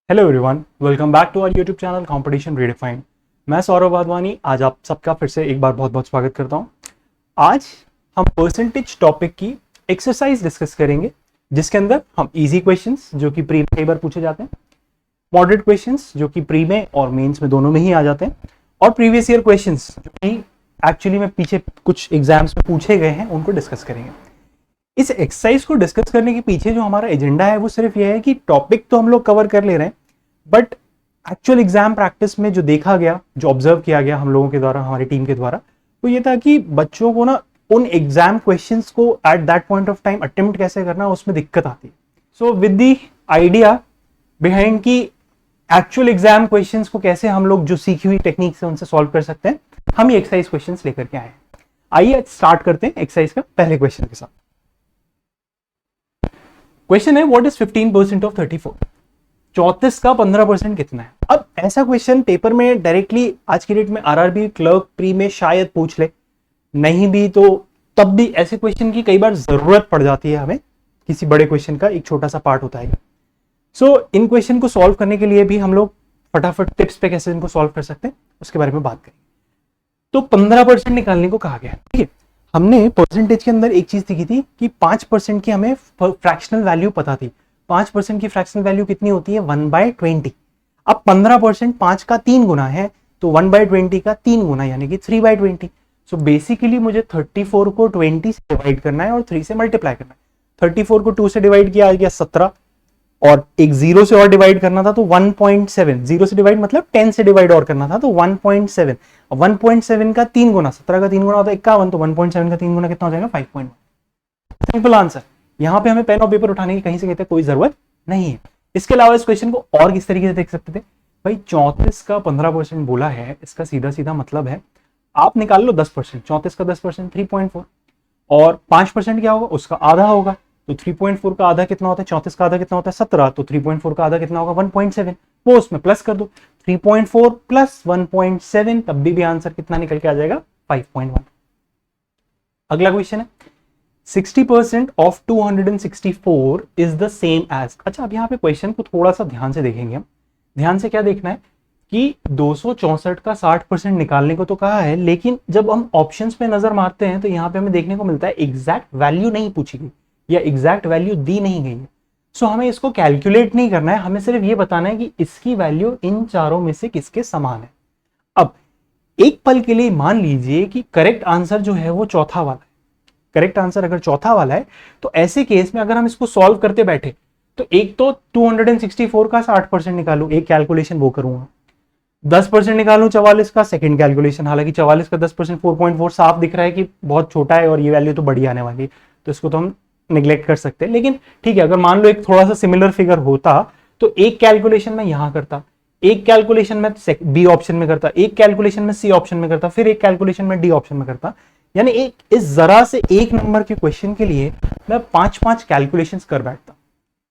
Hello everyone, welcome back to our YouTube channel competition redefined. मैं सौरभ वाधवानी आज आप सबका फिर से एक बार बहुत बहुत स्वागत करता हूं। आज हम परसेंटेज टॉपिक की एक्सरसाइज डिस्कस करेंगे, जिसके अंदर हम इजी क्वेश्चंस जो कि प्री में कई बार पूछे जाते हैं, मॉडरेट क्वेश्चंस जो कि प्री में और मेंस में दोनों में ही आ जाते हैं, और प्रीवियस ईयर क्वेश्चंस जो कि एक्चुअली में पीछे कुछ एग्जाम्स में पूछे गए हैं उनको डिस्कस करेंगे। इस एक्सरसाइज को डिस्कस करने के पीछे जो हमारा एजेंडा है वो सिर्फ यह है कि टॉपिक तो हम लोग कवर कर ले रहे हैं, बट एक्चुअल एग्जाम प्रैक्टिस में जो देखा गया, जो ऑब्जर्व किया गया हम लोगों के द्वारा, हमारी टीम के द्वारा, वो ये था कि बच्चों को ना उन एग्जाम क्वेश्चंस को at that point of time attempt कैसे करना, उसमें दिक्कत आती है। So with the idea behind की एक्चुअल एग्जाम क्वेश्चंस को कैसे हम लोग जो सीखी हुई टेक्निक से उनसे सॉल्व कर सकते हैं, हम ये एक्सरसाइज क्वेश्चंस लेकर के आए हैं। आइए स्टार्ट करते हैं एक्सरसाइज का पहले क्वेश्चन के साथ। क्वेश्चन है व्हाट इज 15% ऑफ 34? 34 का 15% कितना है? अब ऐसा क्वेश्चन पेपर में डायरेक्टली आज की डेट में आरआरबी क्लर्क प्री में शायद पूछ ले, नहीं भी तो तब भी ऐसे क्वेश्चन की कई बार जरूरत पड़ जाती है हमें, किसी बड़े क्वेश्चन का एक छोटा सा पार्ट होता है। सो इन क्वेश्चन को सॉल्व करने के लिए भी हम लोग फटाफट टिप्स पे कैसे इनको सॉल्व कर सकते हैं उसके बारे में बात करेंगे। तो 15% निकालने को कहा गया, ठीक है। हमने परसेंटेज के अंदर एक चीज सीखी थी कि 5% की हमें फ्रैक्शनल वैल्यू पता थी। 5% की फ्रैक्शनल वैल्यू कितनी होती है? 1/20। अब 15% 5 का 3 गुना है, तो 1/20 का 3 गुना यानी कि 3/20। सो बेसिकली मुझे 34 को 20 से डिवाइड करना है और 3 से मल्टीप्लाई करना है। 34 को 2 से डिवाइड किया आ गया 17, और एक 0 से और डिवाइड करना था तो 1.7। 0 से डिवाइड मतलब 10 से डिवाइड और करना था तो 1.7। 1.7 का 3 गुना 17 का 3 गुना होता है 51, तो 1.7 का 3 गुना कितना हो जाएगा? 5.1। Simple answer. यहां पे हमें पेन और पेपर उठाने की कहीं से कहते कोई जरूरत नहीं है। इसके अलावा इस क्वेश्चन को और किस तरीके से देख सकते थे भाई, 34 का 15% बोला है, इसका सीधा सीधा मतलब है आप निकाल लो 10%। 34 का 10% 3.4, और 5% क्या होगा? उसका आधा होगा। तो 3.4 का आधा कितना होता है? 34 का आधा कितना होता है? 17। तो 3.4 का आधा कितना होगा? 1.7। वो उसमें प्लस कर दो, 3.4 प्लस 1.7, तब भी आंसर कितना निकल के आ जाएगा? 5.1। अगला क्वेश्चन है 60% of 264 is the same as. अच्छा, अब यहाँ पे क्वेश्चन को थोड़ा सा ध्यान से देखेंगे हम। ध्यान से क्या देखना है कि 264 का 60% निकालने को तो कहा है, लेकिन जब हम ऑप्शंस पे नजर मारते हैं तो यहाँ पे हमें देखने को मिलता है एग्जैक्ट वैल्यू नहीं पूछी गई या एग्जैक्ट वैल्यू दी नहीं गई है। सो हमें इसको कैलकुलेट नहीं करना है, हमें सिर्फ ये बताना है कि इसकी वैल्यू इन चारों में से किसके समान है। अब एक पल के लिए मान लीजिए कि करेक्ट आंसर जो है वो चौथा वाला है। करेक्ट आंसर अगर चौथा वाला है तो ऐसे केस में अगर हम इसको सॉल्व करते बैठे तो एक तो 264 का 60% निकालू, एक कैलकुलेशन वो करूंगा। 10% निकालू 44 का, सेकंड कैलकुलेशन। हालांकि 44 का 10% 4.4 साफ दिख रहा है कि बहुत छोटा है और ये वैल्यू तो बड़ी आने वाली है, तो इसको तो हम निग्लेक्ट कर सकते हैं। लेकिन ठीक है, अगर मान लो एक थोड़ा सा सिमिलर फिगर होता तो एक कैलकुलेशन में यहां करता, एक कैलकुलेशन में बी ऑप्शन में करता, एक कैलकुलेशन में सी ऑप्शन में करता, फिर एक कैलकुलेशन में डी ऑप्शन में करता। यानी एक इस जरा से एक नंबर के क्वेश्चन के लिए मैं 5-5 कैलकुलेशंस कर बैठता,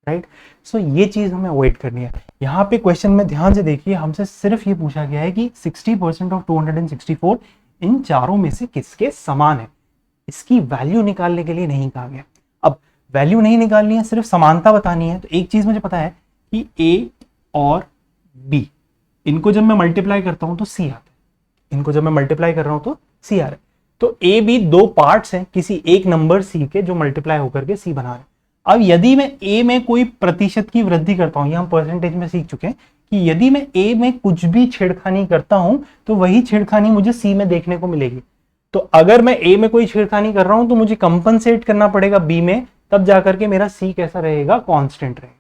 राइट। सो ये चीज हमें अवॉइड करनी है। यहाँ पे क्वेश्चन में ध्यान से देखिए, हमसे सिर्फ ये पूछा गया है कि 60% ऑफ 264 इन चारों में से किसके समान है। इसकी वैल्यू निकालने के लिए नहीं कहा गया। अब वैल्यू नहीं निकालनी है, सिर्फ समानता बतानी है। तो एक चीज मुझे पता है कि ए और बी, इनको जब मैं मल्टीप्लाई करता हूं तो सी आता है। इनको जब मैं मल्टीप्लाई कर रहा हूं तो सी आ रहा है। तो ए बी दो पार्ट्स हैं किसी एक नंबर सी के जो मल्टीप्लाई होकर के सी बना रहे हैं। अब यदि मैं ए में कोई प्रतिशत की वृद्धि करता हूं, ये हम परसेंटेज में सीख चुके हैं कि यदि मैं ए में कुछ भी छेड़खानी करता हूं तो वही छेड़खानी मुझे सी में देखने को मिलेगी। तो अगर मैं ए में कोई छेड़खानी कर रहा हूं तो मुझे कंपनसेट करना पड़ेगा बी में, तब जाकर के मेरा सी कैसा रहेगा? कांस्टेंट रहेगा।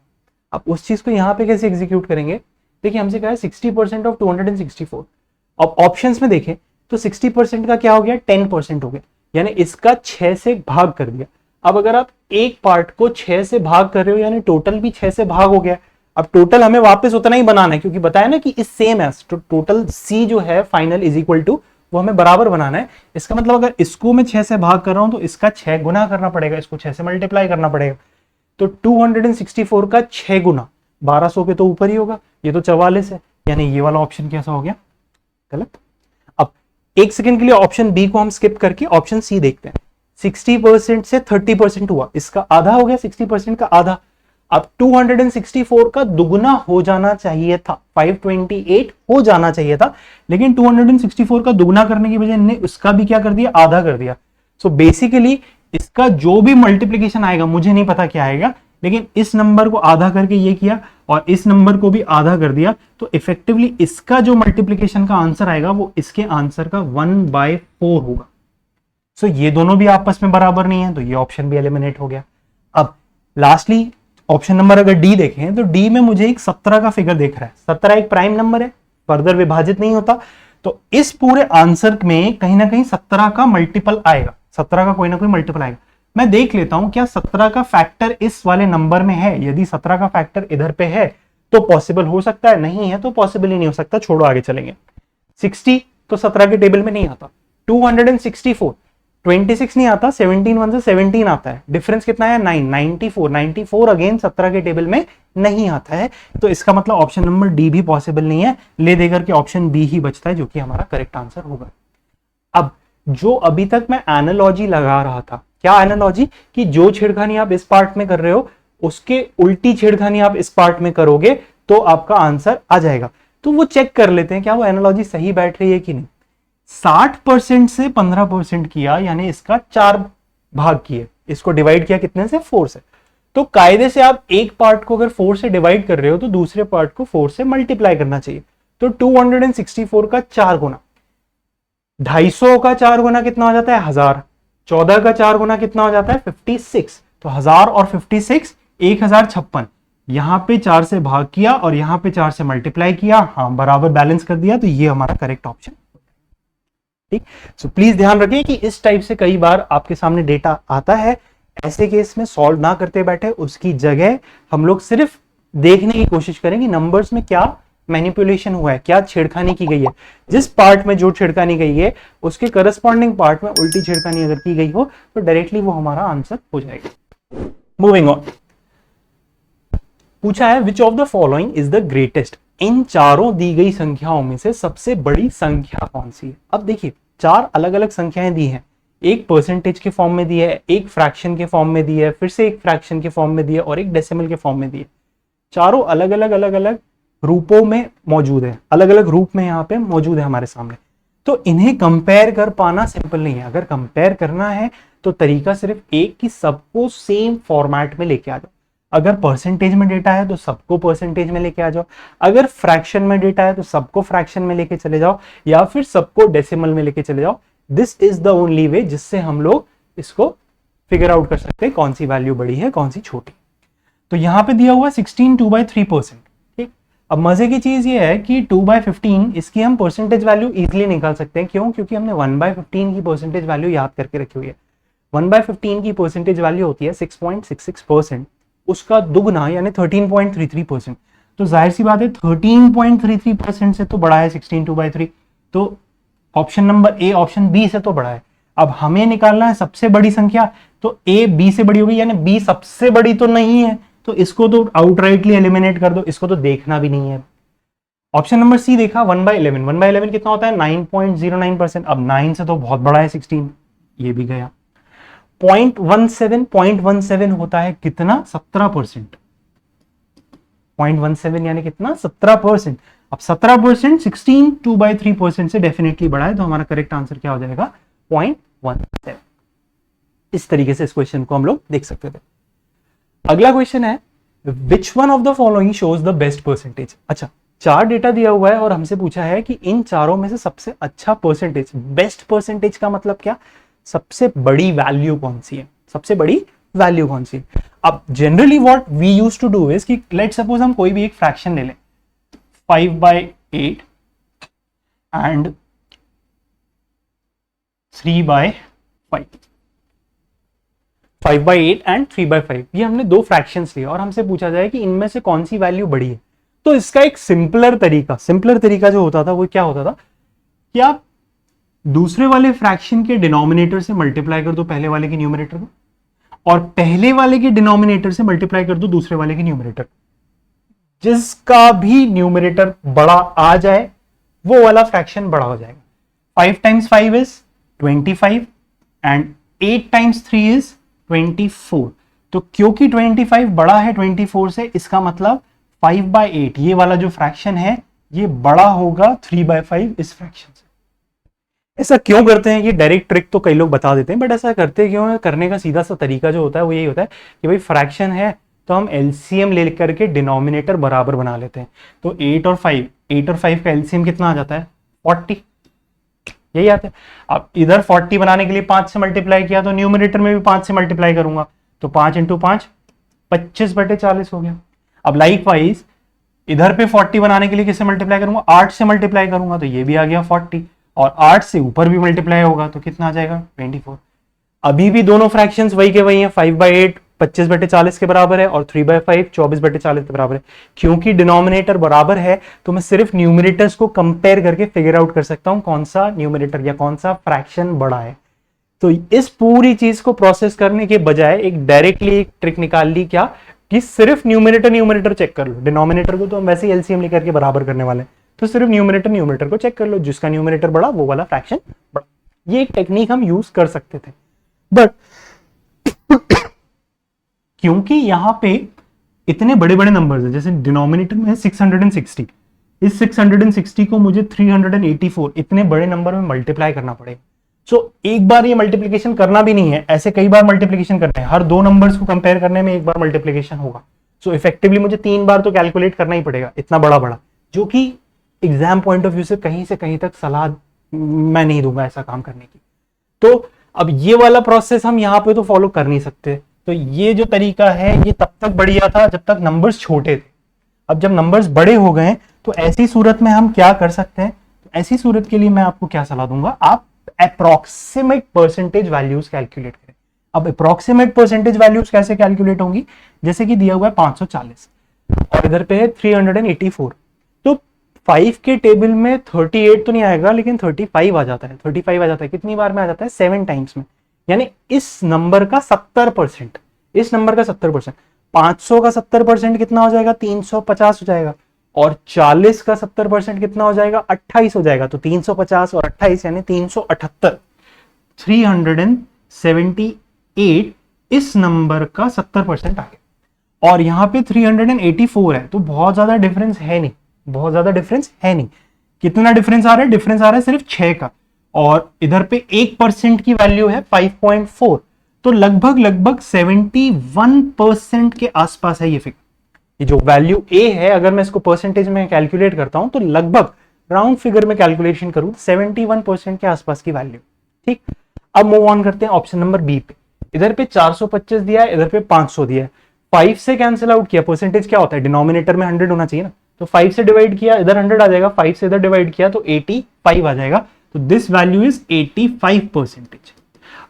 अब उस चीज को यहां पे कैसे एग्जीक्यूट करेंगे? देखिए, हमसे कहा है 60% ऑफ 264। अब ऑप्शंस में देखें तो 60% का क्या हो गया? 10% हो गया, यानी इसका 6 से भाग कर दिया। अब अगर आप एक पार्ट को 6 से भाग कर रहे हो यानी टोटल भी 6 से भाग हो गया। अब टोटल हमें वापस उतना ही बनाना है, क्योंकि बताया ना कि इस सेम एज टोटल सी जो है फाइनल इज इक्वल टू, वो हमें बराबर बनाना है। इसका मतलब अगर इसको मैं 6 से भाग कर रहा हूं तो इसका 6 गुना करना पड़ेगा, इसको 6 से मल्टीप्लाई करना पड़ेगा। तो 264 का 6 गुना 1200 के तो ऊपर ही होगा, ये तो 44 है, यानी ये वाला ऑप्शन कैसा हो गया? गलत। अब एक सेकंड के लिए ऑप्शन बी को हम स्किप करके ऑप्शन सी देखते हैं। 60% से 30% हुआ, इसका आधा हो गया, 60% का आधा। अब 264 का दुगना हो जाना चाहिए था, 528 हो जाना चाहिए था, लेकिन 264 का दुगना करने की वजह इन्होंने उसका भी क्या कर दिया, आधा कर दिया। सो बेसिकली इसका जो भी मल्टीप्लीकेशन आएगा, मुझे नहीं पता क्या आएगा, लेकिन इस नंबर को आधा करके ये किया और इस नंबर को भी आधा कर दिया, तो इफेक्टिवली इसका जो मल्टीप्लीकेशन का आंसर आएगा वो इसके आंसर का 1/4 होगा। सो ये दोनों भी आपस में बराबर नहीं है, तो ये ऑप्शन भी एलिमिनेट हो गया। अब लास्टली ऑप्शन नंबर अगर डी देखें तो डी में मुझे एक 17 का फिगर देख रहा है। 17 एक प्राइम नंबर है, फर्दर विभाजित नहीं होता, तो इस पूरे आंसर में कहीं ना कहीं 17 का मल्टीपल आएगा, 17 का कोई ना कोई मल्टीपल आएगा। मैं देख लेता हूं क्या 17 का फैक्टर इस वाले नंबर में है। यदि 17 का फैक्टर इधर पे है तो पॉसिबल हो सकता है, नहीं है तो पॉसिबल ही नहीं हो सकता, छोड़ो आगे चलेंगे। 60 तो 17 के टेबल में नहीं आता, 264 26 नहीं आता, 17 1 से 17 आता है, डिफरेंस कितना है 9, 94 अगेन 17 के टेबल में नहीं आता है, तो इसका मतलब ऑप्शन नंबर डी भी पॉसिबल नहीं है, ले देकर के ऑप्शन बी ही बचता है जो कि हमारा करेक्ट आंसर होगा। अब जो अभी तक मैं एनालॉजी लगा रहा था, क्या एनालॉजी, कि जो छेड़खानी आप इस पार्ट में कर रहे हो उसके उल्टी छेड़खानी आप इस पार्ट में करोगे तो आपका आंसर आ जाएगा। तो वो चेक कर लेते हैं क्या वो एनालॉजी सही बैठ रही है कि नहीं। 60% से 15% किया, यानी इसका 4 भाग किए, इसको डिवाइड किया कितने से, 4 से। तो कायदे से आप एक पार्ट को अगर 4 से डिवाइड कर रहे हो तो दूसरे पार्ट को 4 से मल्टीप्लाई करना चाहिए। तो 264 का 4 गुना, 250 का 4 गुना कितना हो जाता है 1000, 14 का 4 गुना कितना हो जाता है 56, तो 1000 और 56 1056, यहां पे 4 से भाग किया और यहां पे 4 से मल्टीप्लाई किया, हाँ बराबर बैलेंस कर दिया, तो ये हमारा करेक्ट ऑप्शन। ठीक, सो प्लीज ध्यान रखिए कि इस टाइप से कई बार आपके सामने डेटा आता है, ऐसे केस में सॉल्व ना करते बैठे, उसकी जगह हम लोग सिर्फ देखने की कोशिश करें कि नंबर्स में क्या मैनिपुलेशन हुआ है, क्या छेड़खानी की गई है। जिस पार्ट में जो छेड़खानी गई है उसके करस्पॉन्डिंग पार्ट में उल्टी छेड़खानी अगर की गई हो तो डायरेक्टली वो हमारा आंसर हो जाएगा। मूविंग ऑन, पूछा है which of the following is the greatest, इन चारों दी गई संख्याओं में से सबसे बड़ी संख्या कौन सी है। अब देखिए 4 अलग अलग संख्याएं दी हैं, एक परसेंटेज के फॉर्म में दी है, एक फ्रैक्शन के फॉर्म में दी है, फिर से एक फ्रैक्शन के फॉर्म में दी है और एक डेसिमल के फॉर्म में दी है। चारों अलग अलग रूपों में मौजूद है, अलग अलग रूप में यहाँ पे मौजूद है हमारे सामने। तो इन्हें कंपेयर कर पाना सिंपल नहीं है। अगर कंपेयर करना है तो तरीका सिर्फ एक कि सबको सेम फॉर्मेट में लेके आ जाओ। अगर परसेंटेज में डेटा है तो सबको परसेंटेज में लेके आ जाओ, अगर फ्रैक्शन में डेटा है तो सबको फ्रैक्शन में लेके चले जाओ, या फिर सबको डेसिमल में लेके चले जाओ। This is the only way जिससे हम लोग इसको फिगर आउट कर सकते हैं कौन सी वैल्यू बड़ी है कौन सी छोटी। तो यहां पे दिया हुआ 16 2/3%। ठीक, अब मजे की चीज ये है कि 2/15 इसकी हम परसेंटेज वैल्यू इजिली निकाल सकते हैं। क्यों? क्योंकि हमने 1/15 की परसेंटेज वैल्यू याद करके रखी हुई है। 1/15 की परसेंटेज वैल्यू होती है 6.66%, उसका दुगना यानी 13.33%। तो जाहिर सी बात है 13.33% से तो बड़ा है 16 2/3, तो option number A option B से तो बड़ा है। अब हमें निकालना है सबसे बड़ी संख्या, तो ए बी से बड़ी होगी, यानी बी सबसे बड़ी तो नहीं है, तो इसको तो आउटराइटली एलिमिनेट कर दो, इसको तो देखना भी नहीं है। ऑप्शन नंबर सी देखा 1/11, 1/11 कितना होता है 9.09%। अब 9 से तो बहुत बड़ा है 16, ये भी गया। 0.17 होता है कितना 17%, 0.17 यानी कितना 17%। अब 17% 16 2/3% से डेफिनेटली बड़ा है, तो हमारा करेक्ट आंसर क्या हो जाएगा 0.17। इस तरीके से इस क्वेश्चन को हम लोग देख सकते थे। अगला क्वेश्चन है which one of the following shows the best percentage. अच्छा, 4 डेटा दिया हुआ है और हमसे पूछा है कि इन चारों में से सबसे अच्छा परसेंटेज, बेस्ट परसेंटेज का मतलब क्या, सबसे बड़ी वैल्यू कौन सी है, सबसे बड़ी वैल्यू कौन सी है। अब generally what we use to do is कि लेट सपोज हम कोई भी एक फ्रैक्शन ले लें 5/8 एंड 3/5, 5/8 एंड 3/5, ये हमने दो फ्रैक्शंस लिए और हमसे पूछा जाए कि इनमें से कौन सी वैल्यू बड़ी है। तो इसका एक सिंपलर तरीका जो होता था वो क्या होता था कि आप दूसरे वाले फ्रैक्शन के डिनोमिनेटर से मल्टीप्लाई कर दो पहले वाले के न्यूमरेटर को, और पहले वाले के डिनोमिनेटर से मल्टीप्लाई कर दो दूसरे वाले के न्यूमरेटर। जिसका भी न्यूमरेटर बड़ा आ जाए वो वाला फ्रैक्शन बड़ा हो जाएगा। 5 times 5 is 25 and 8 times 3 is 24। तो क्योंकि 25 बड़ा है 24 से, इसका मतलब 5/8 ये वाला जो फ्रैक्शन है ये बड़ा होगा 3/5 इस फ्रैक्शन से। ऐसा क्यों करते हैं, ये डायरेक्ट ट्रिक तो कई लोग बता देते हैं, बट ऐसा करते क्यों है, करने का सीधा सा तरीका जो होता है वो यही होता है कि भाई फ्रैक्शन है तो हम एलसीएम ले करके डिनोमिनेटर बराबर बना लेते हैं। तो 8 और 5 का एलसीएम कितना आ जाता है 40, यही आता है। अब इधर 40 बनाने के लिए 5 से मल्टीप्लाई किया तो न्यूमरेटर में भी 5 से मल्टीप्लाई करूंगा, तो 5 × 5 25/40 हो गया। अब लाइक वाइज इधर पे 40 बनाने के लिए किससे मल्टीप्लाई करूंगा, 8 से मल्टीप्लाई करूंगा, तो ये भी आ गया 40, और 8 से ऊपर भी मल्टीप्लाई होगा तो कितना आ जाएगा 24। अभी भी दोनों फ्रैक्शंस वही के वही हैं, 5/8 25/40 के बराबर है और 3/5 24/40 के बराबर है। क्योंकि डिनोमिनेटर बराबर है तो मैं सिर्फ न्यूमरेटर्स को कंपेयर करके फिगर आउट कर सकता हूं कौन सा न्यूमरेटर या कौन सा फ्रैक्शन बड़ा है। तो इस पूरी चीज को प्रोसेस करने के बजाय एक डायरेक्टली एक ट्रिक निकाल ली, क्या कि सिर्फ न्यूमरेटर चेक कर लो, डिनोमिनेटर को तो हम वैसे ही एलसीएम लेकर के बराबर करने वाले हैं, तो सिर्फ न्यूमरेटर को चेक कर लो, जिसका न्यूमरेटर बड़ा वो वाला फ्रैक्शन बड़ा। ये एक टेक्निक हम यूज कर सकते थे, बट क्योंकि यहां पे इतने बड़े बड़े नंबर्स हैं, जैसे डिनोमिनेटर में है 660, इस 660 को मुझे 384 इतने बड़े नंबर में मल्टीप्लाई करना पड़ेगा। सो एक बार ये मल्टीप्लिकेशन करना भी नहीं है, ऐसे कई बार मल्टीप्लिकेशन करना है, हर दो नंबर्स को कंपेयर करने में एक बार मल्टीप्लिकेशन होगा। सो इफेक्टिवली मुझे 3 बार तो कैलकुलेट करना ही पड़ेगा इतना बड़ा, जो कि एग्जाम पॉइंट ऑफ व्यू से कहीं तक सलाह मैं नहीं दूंगा ऐसा काम करने की। तो अब ये वाला प्रोसेस हम यहाँ पे तो फॉलो कर नहीं सकते, तो ये जो तरीका है ये तब तक बढ़िया था जब तक नंबर्स छोटे थे। अब जब नंबर्स बड़े हो गए तो ऐसी सूरत में हम क्या कर सकते हैं, तो ऐसी सूरत के लिए मैं आपको क्या सलाह दूंगा, आप अप्रोक्सीमेट परसेंटेज वैल्यूज कैलकुलेट करें। अब अप्रोक्सीमेट परसेंटेज वैल्यूज कैसे कैलकुलेट होंगी, जैसे कि दिया हुआ है 540 और इधर पे है 384, तो 5 के टेबल में 38 तो नहीं आएगा लेकिन 35 आ जाता है। 35 आ जाता है कितनी बार में आ जाता है 7 टाइम्स में, यानी इस नंबर का 70%, इस नंबर का 70%, 500 का 70% कितना हो जाएगा 350 हो जाएगा, और 40 का 70% कितना हो जाएगा 28 हो जाएगा। तो 350 और 28 यानी 378, 378 इस नंबर का 70% आ गया। और यहां पे 384 है, तो बहुत ज्यादा डिफरेंस है नहीं, बहुत ज्यादा डिफरेंस है नहीं। कितना डिफरेंस आ रहा है, डिफरेंस आ रहा है सिर्फ 6 का, और इधर पे 1% की वैल्यू है 5.4, तो लगभग 71% के आसपास है ये फिगर। ये जो वैल्यू ए है, अगर मैं इसको परसेंटेज में कैलकुलेट करता हूं तो लगभग राउंड फिगर में कैलकुलेशन करूं 71% के आसपास की वैल्यू। ठीक, अब मूव ऑन करते हैं ऑप्शन नंबर बी पे। इधर पे 425 दिया है, इधर पे 500 दिया है, 5 से कैंसिल आउट किया, परसेंटेज क्या होता है डिनोमिनेटर में 100 होना चाहिए ना, तो 5 से डिवाइड किया इधर 100 आ जाएगा, 5 से इधर डिवाइड किया तो 85 आ जाएगा, तो दिस वैल्यू इज 85%।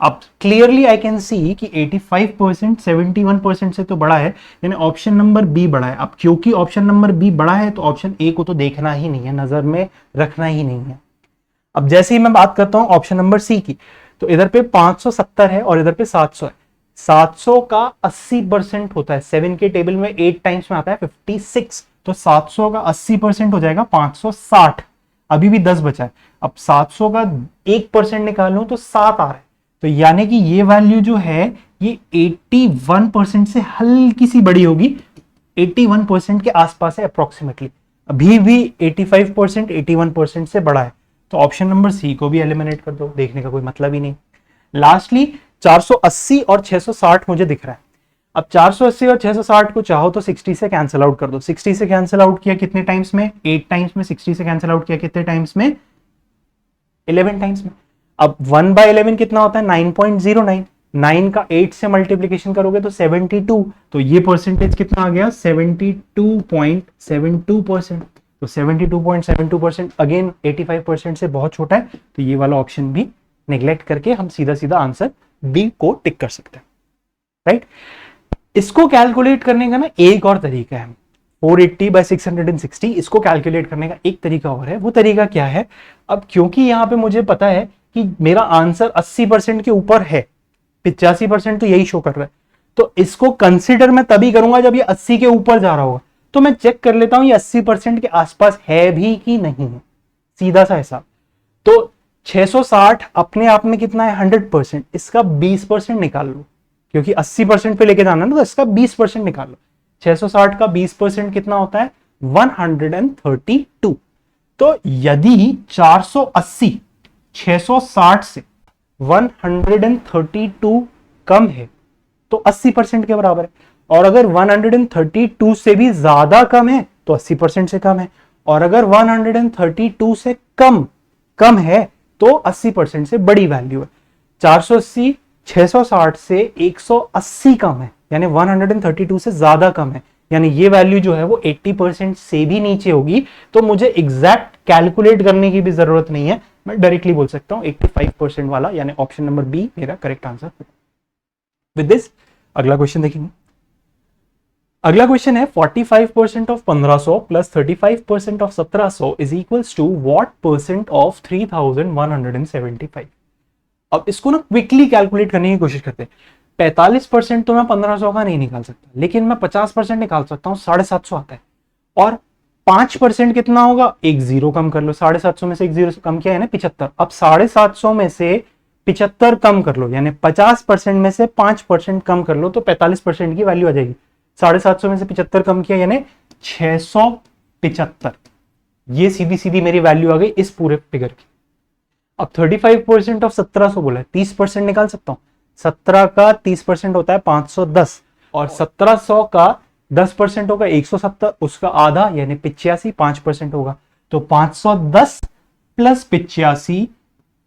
अब क्लियरली आई कैन सी कि 85% 71% से तो बड़ा है, यानी ऑप्शन नंबर बी बड़ा है। अब क्योंकि ऑप्शन नंबर बी बड़ा है तो ऑप्शन ए को तो देखना ही नहीं है, नजर में रखना ही नहीं है। अब जैसे ही मैं बात करता हूं ऑप्शन नंबर सी की, तो इधर पे 570 है और इधर पे 700 है। 700 का 80% होता है, 7 के टेबल में 8 टाइम्स में आता है 56, तो 700 का 80% हो जाएगा 560, अभी भी 10 बचा है। अब 700 का 1% निकाल लूं तो 7 आ रहा है, तो यानी कि ये वैल्यू जो है ये 81% से हल्की सी बड़ी होगी, 81% के आसपास है अप्रोक्सीमेटली, अभी भी 85% 81% से बड़ा है, तो ऑप्शन नंबर सी को भी एलिमिनेट कर दो, देखने का कोई मतलब ही नहीं। लास्टली 480 और 660 मुझे दिख रहा है। अब 480 और 660 को चाहो तो 60 से कैंसिल आउट कर दो। 60 से कैंसिल आउट किया कितने टाइम्स में, 8 टाइम्स में। 60 से कैंसिल आउट किया कितने टाइम्स में, 11 टाइम्स में। अब 1/11 कितना होता है 9.09, 9 का 8 से मल्टीप्लीकेशन करोगे तो 72, तो ये परसेंटेज कितना आ गया 72.72%, तो 72.72% अगेन 85% से बहुत छोटा है, तो ये वाला ऑप्शन भी नेग्लेक्ट करके हम सीधा सीधा आंसर बी को टिक कर सकते हैं, राइट। इसको कैलकुलेट करने का ना एक और तरीका है, 480/660, इसको कैलकुलेट करने का एक तरीका और है। वो तरीका क्या है, अब क्योंकि यहां पे मुझे पता है कि मेरा आंसर 80% के ऊपर है, 85% तो यही शो कर रहा है, तो इसको कंसिडर मैं तभी करूंगा जब ये 80 के ऊपर जा रहा होगा। तो मैं चेक कर लेता हूं ये 80% के आसपास है भी कि नहीं है, सीधा सा हिसाब। तो 660 अपने आप में कितना है 100%, इसका 20% निकाल लो, क्योंकि 80% पे लेके जाना ना, तो इसका 20% निकाल लो। 660 का 20% कितना होता है? 132। तो यदि 480 660 से 132 कम है तो 80% के बराबर है, और अगर 132 से भी ज्यादा कम है तो 80% से कम है, और अगर 132 से कम है तो 80% से बड़ी वैल्यू है। 480 660 से 180 कम है, यानी 132 से ज्यादा कम है, यानी ये वैल्यू जो है वो 80% से भी नीचे होगी। तो मुझे एग्जैक्ट कैलकुलेट करने की भी जरूरत नहीं है, मैं डायरेक्टली बोल सकता हूं 85% वाला, यानी ऑप्शन नंबर बी मेरा करेक्ट आंसर। विद दिस अगला क्वेश्चन देखेंगे। अगला क्वेश्चन है 45% of 1500 plus 35% of 1700 is equals to what percent of 3175। अब इसको ना क्विकली कैलकुलेट करने की कोशिश करते हैं। 45% तो मैं 1500 का नहीं निकाल सकता, लेकिन मैं 50% निकाल सकता हूं, 750 आता है। और 5% कितना होगा? एक जीरो कम कर लो, 750 में से एक जीरो कम किया है ना 75। अब 750 में से 75 कम कर लो, यानी 50% में से 5% कम कर लो, तो 45% की वैल्यू आ जाएगी। 750 में से 75 कम किया यानी 675। ये सीधी सीधी मेरी वैल्यू आ गई इस पूरे फिगर की। अब 35% ऑफ 1700 बोला है, 30% निकाल सकता हूं। 17 का 30% होता है 510, और 1700 का 10% होगा 170, उसका आधा यानी 85, 5% होगा, तो 510 प्लस 85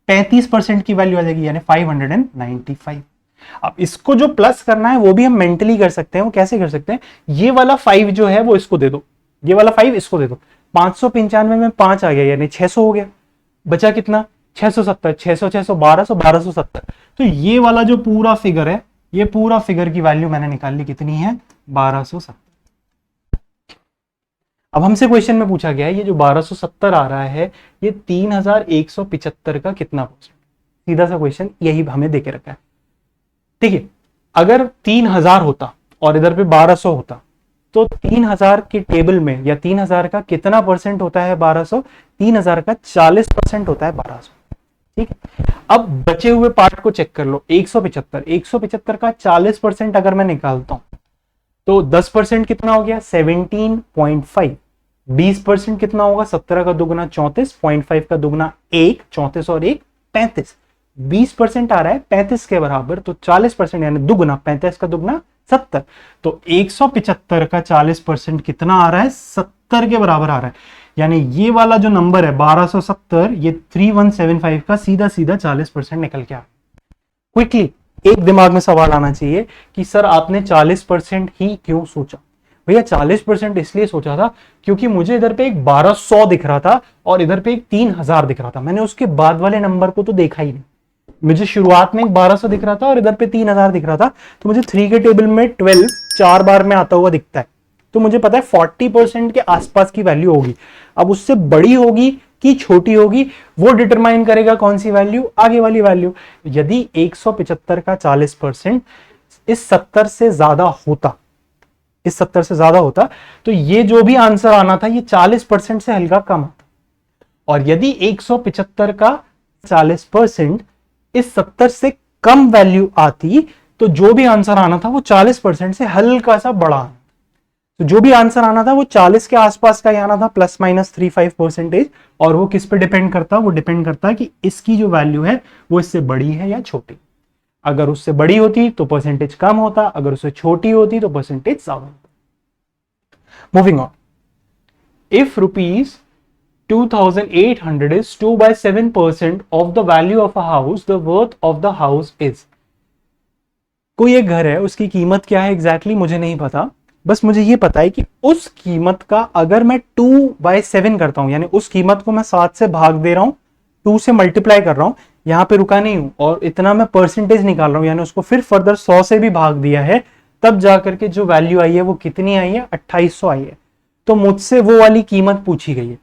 35% की वैल्यू आ जाएगी, यानी 595। अब इसको जो प्लस करना है वो भी हम मेंटली कर सकते हैं। वो कैसे कर सकते हैं? ये वाला 5 जो है वो इसको दे दो, ये वाला 5 इसको दे दो। 595 में 5 आ गया यानी 600 हो गया, बचा कितना? 670, 600 600 1200 1270। तो ये वाला जो पूरा फिगर है, ये पूरा फिगर की वैल्यू मैंने निकाल ली, कितनी है? 1270। अब हमसे क्वेश्चन में पूछा गया है ये जो 1270 आ रहा है ये 3175 का कितना परसेंट? सीधा सा क्वेश्चन यही हमें देके रखा है। ठीक है, अगर 3000 होता और इधर पे 1200 होता तो 3000 के टेबल में या 3000 का कितना परसेंट होता है? 1200। 3000 का 40% होता है 1200। ठीक है, अब बचे हुए पार्ट को चेक कर लो। 175 का 40% अगर मैं निकालता हूं तो 10% कितना हो गया? 17.5। 20% कितना होगा? 17 का दुगना 34, 0.5 का दुगना 1, 34 और 1 35। 20% आ रहा है 35 के बराबर, तो 40% यानी दुगना, 35 का दुगना 70। तो 175 का 40% कितना आ रहा है? 70 के बराबर आ रहा है, यानी ये वाला जो नंबर है 1270, ये 3175 का सीधा सीधा 40% निकल के आ। क्विकली एक दिमाग में सवाल आना चाहिए कि सर आपने 40% ही क्यों सोचा? भैया 40% इसलिए सोचा था क्योंकि मुझे इधर पे एक 1200 दिख रहा था और इधर पे एक 3000 दिख रहा था। मैंने उसके बाद वाले नंबर को तो देखा ही नहीं। मुझे शुरुआत में एक 1200 दिख रहा था और इधर पे 3000 दिख रहा था, तो मुझे 3 के टेबल में 12 4 बार में आता हुआ दिखता है, तो मुझे पता है 40% के आसपास की वैल्यू होगी। अब उससे बड़ी होगी कि छोटी होगी वो डिटरमाइन करेगा कौन सी वैल्यू? आगे वाली वैल्यू। यदि 175 का 40% इस 70 से ज्यादा होता, इस 70 से ज्यादा होता, तो ये जो भी आंसर आना था ये 40% से हल्का कम आता। और यदि 175 का 40% इस 70 से कम वैल्यू आती तो जो भी आंसर आना था वो 40% से हल्का सा बड़ा। तो जो भी आंसर आना था वो 40 के आसपास का ही आना था, प्लस माइनस 35%। और वो किस पे डिपेंड करता? वो डिपेंड करता है कि इसकी जो वैल्यू है वो इससे बड़ी है या छोटी। अगर उससे बड़ी होती तो परसेंटेज कम होता, अगर उससे छोटी होती तो परसेंटेज ज्यादा होता। Moving on, if rupees 2800 is 2/7% of the value of a house, the worth of the house is। कोई एक घर है, उसकी कीमत क्या है एग्जैक्टली मुझे नहीं पता, बस मुझे ये पता है कि उस कीमत का अगर मैं 2/7 करता हूं, यानी उस कीमत को मैं 7 से भाग दे रहा हूं, 2 से मल्टीप्लाई कर रहा हूं, यहां पे रुका नहीं हूं, और इतना मैं परसेंटेज निकाल रहा हूं, यानी उसको फिर फर्दर 100 से भी भाग दिया है, तब जाकर के जो वैल्यू आई है वो कितनी आई है? 2800 आई है। तो मुझसे वो वाली कीमत पूछी गई है,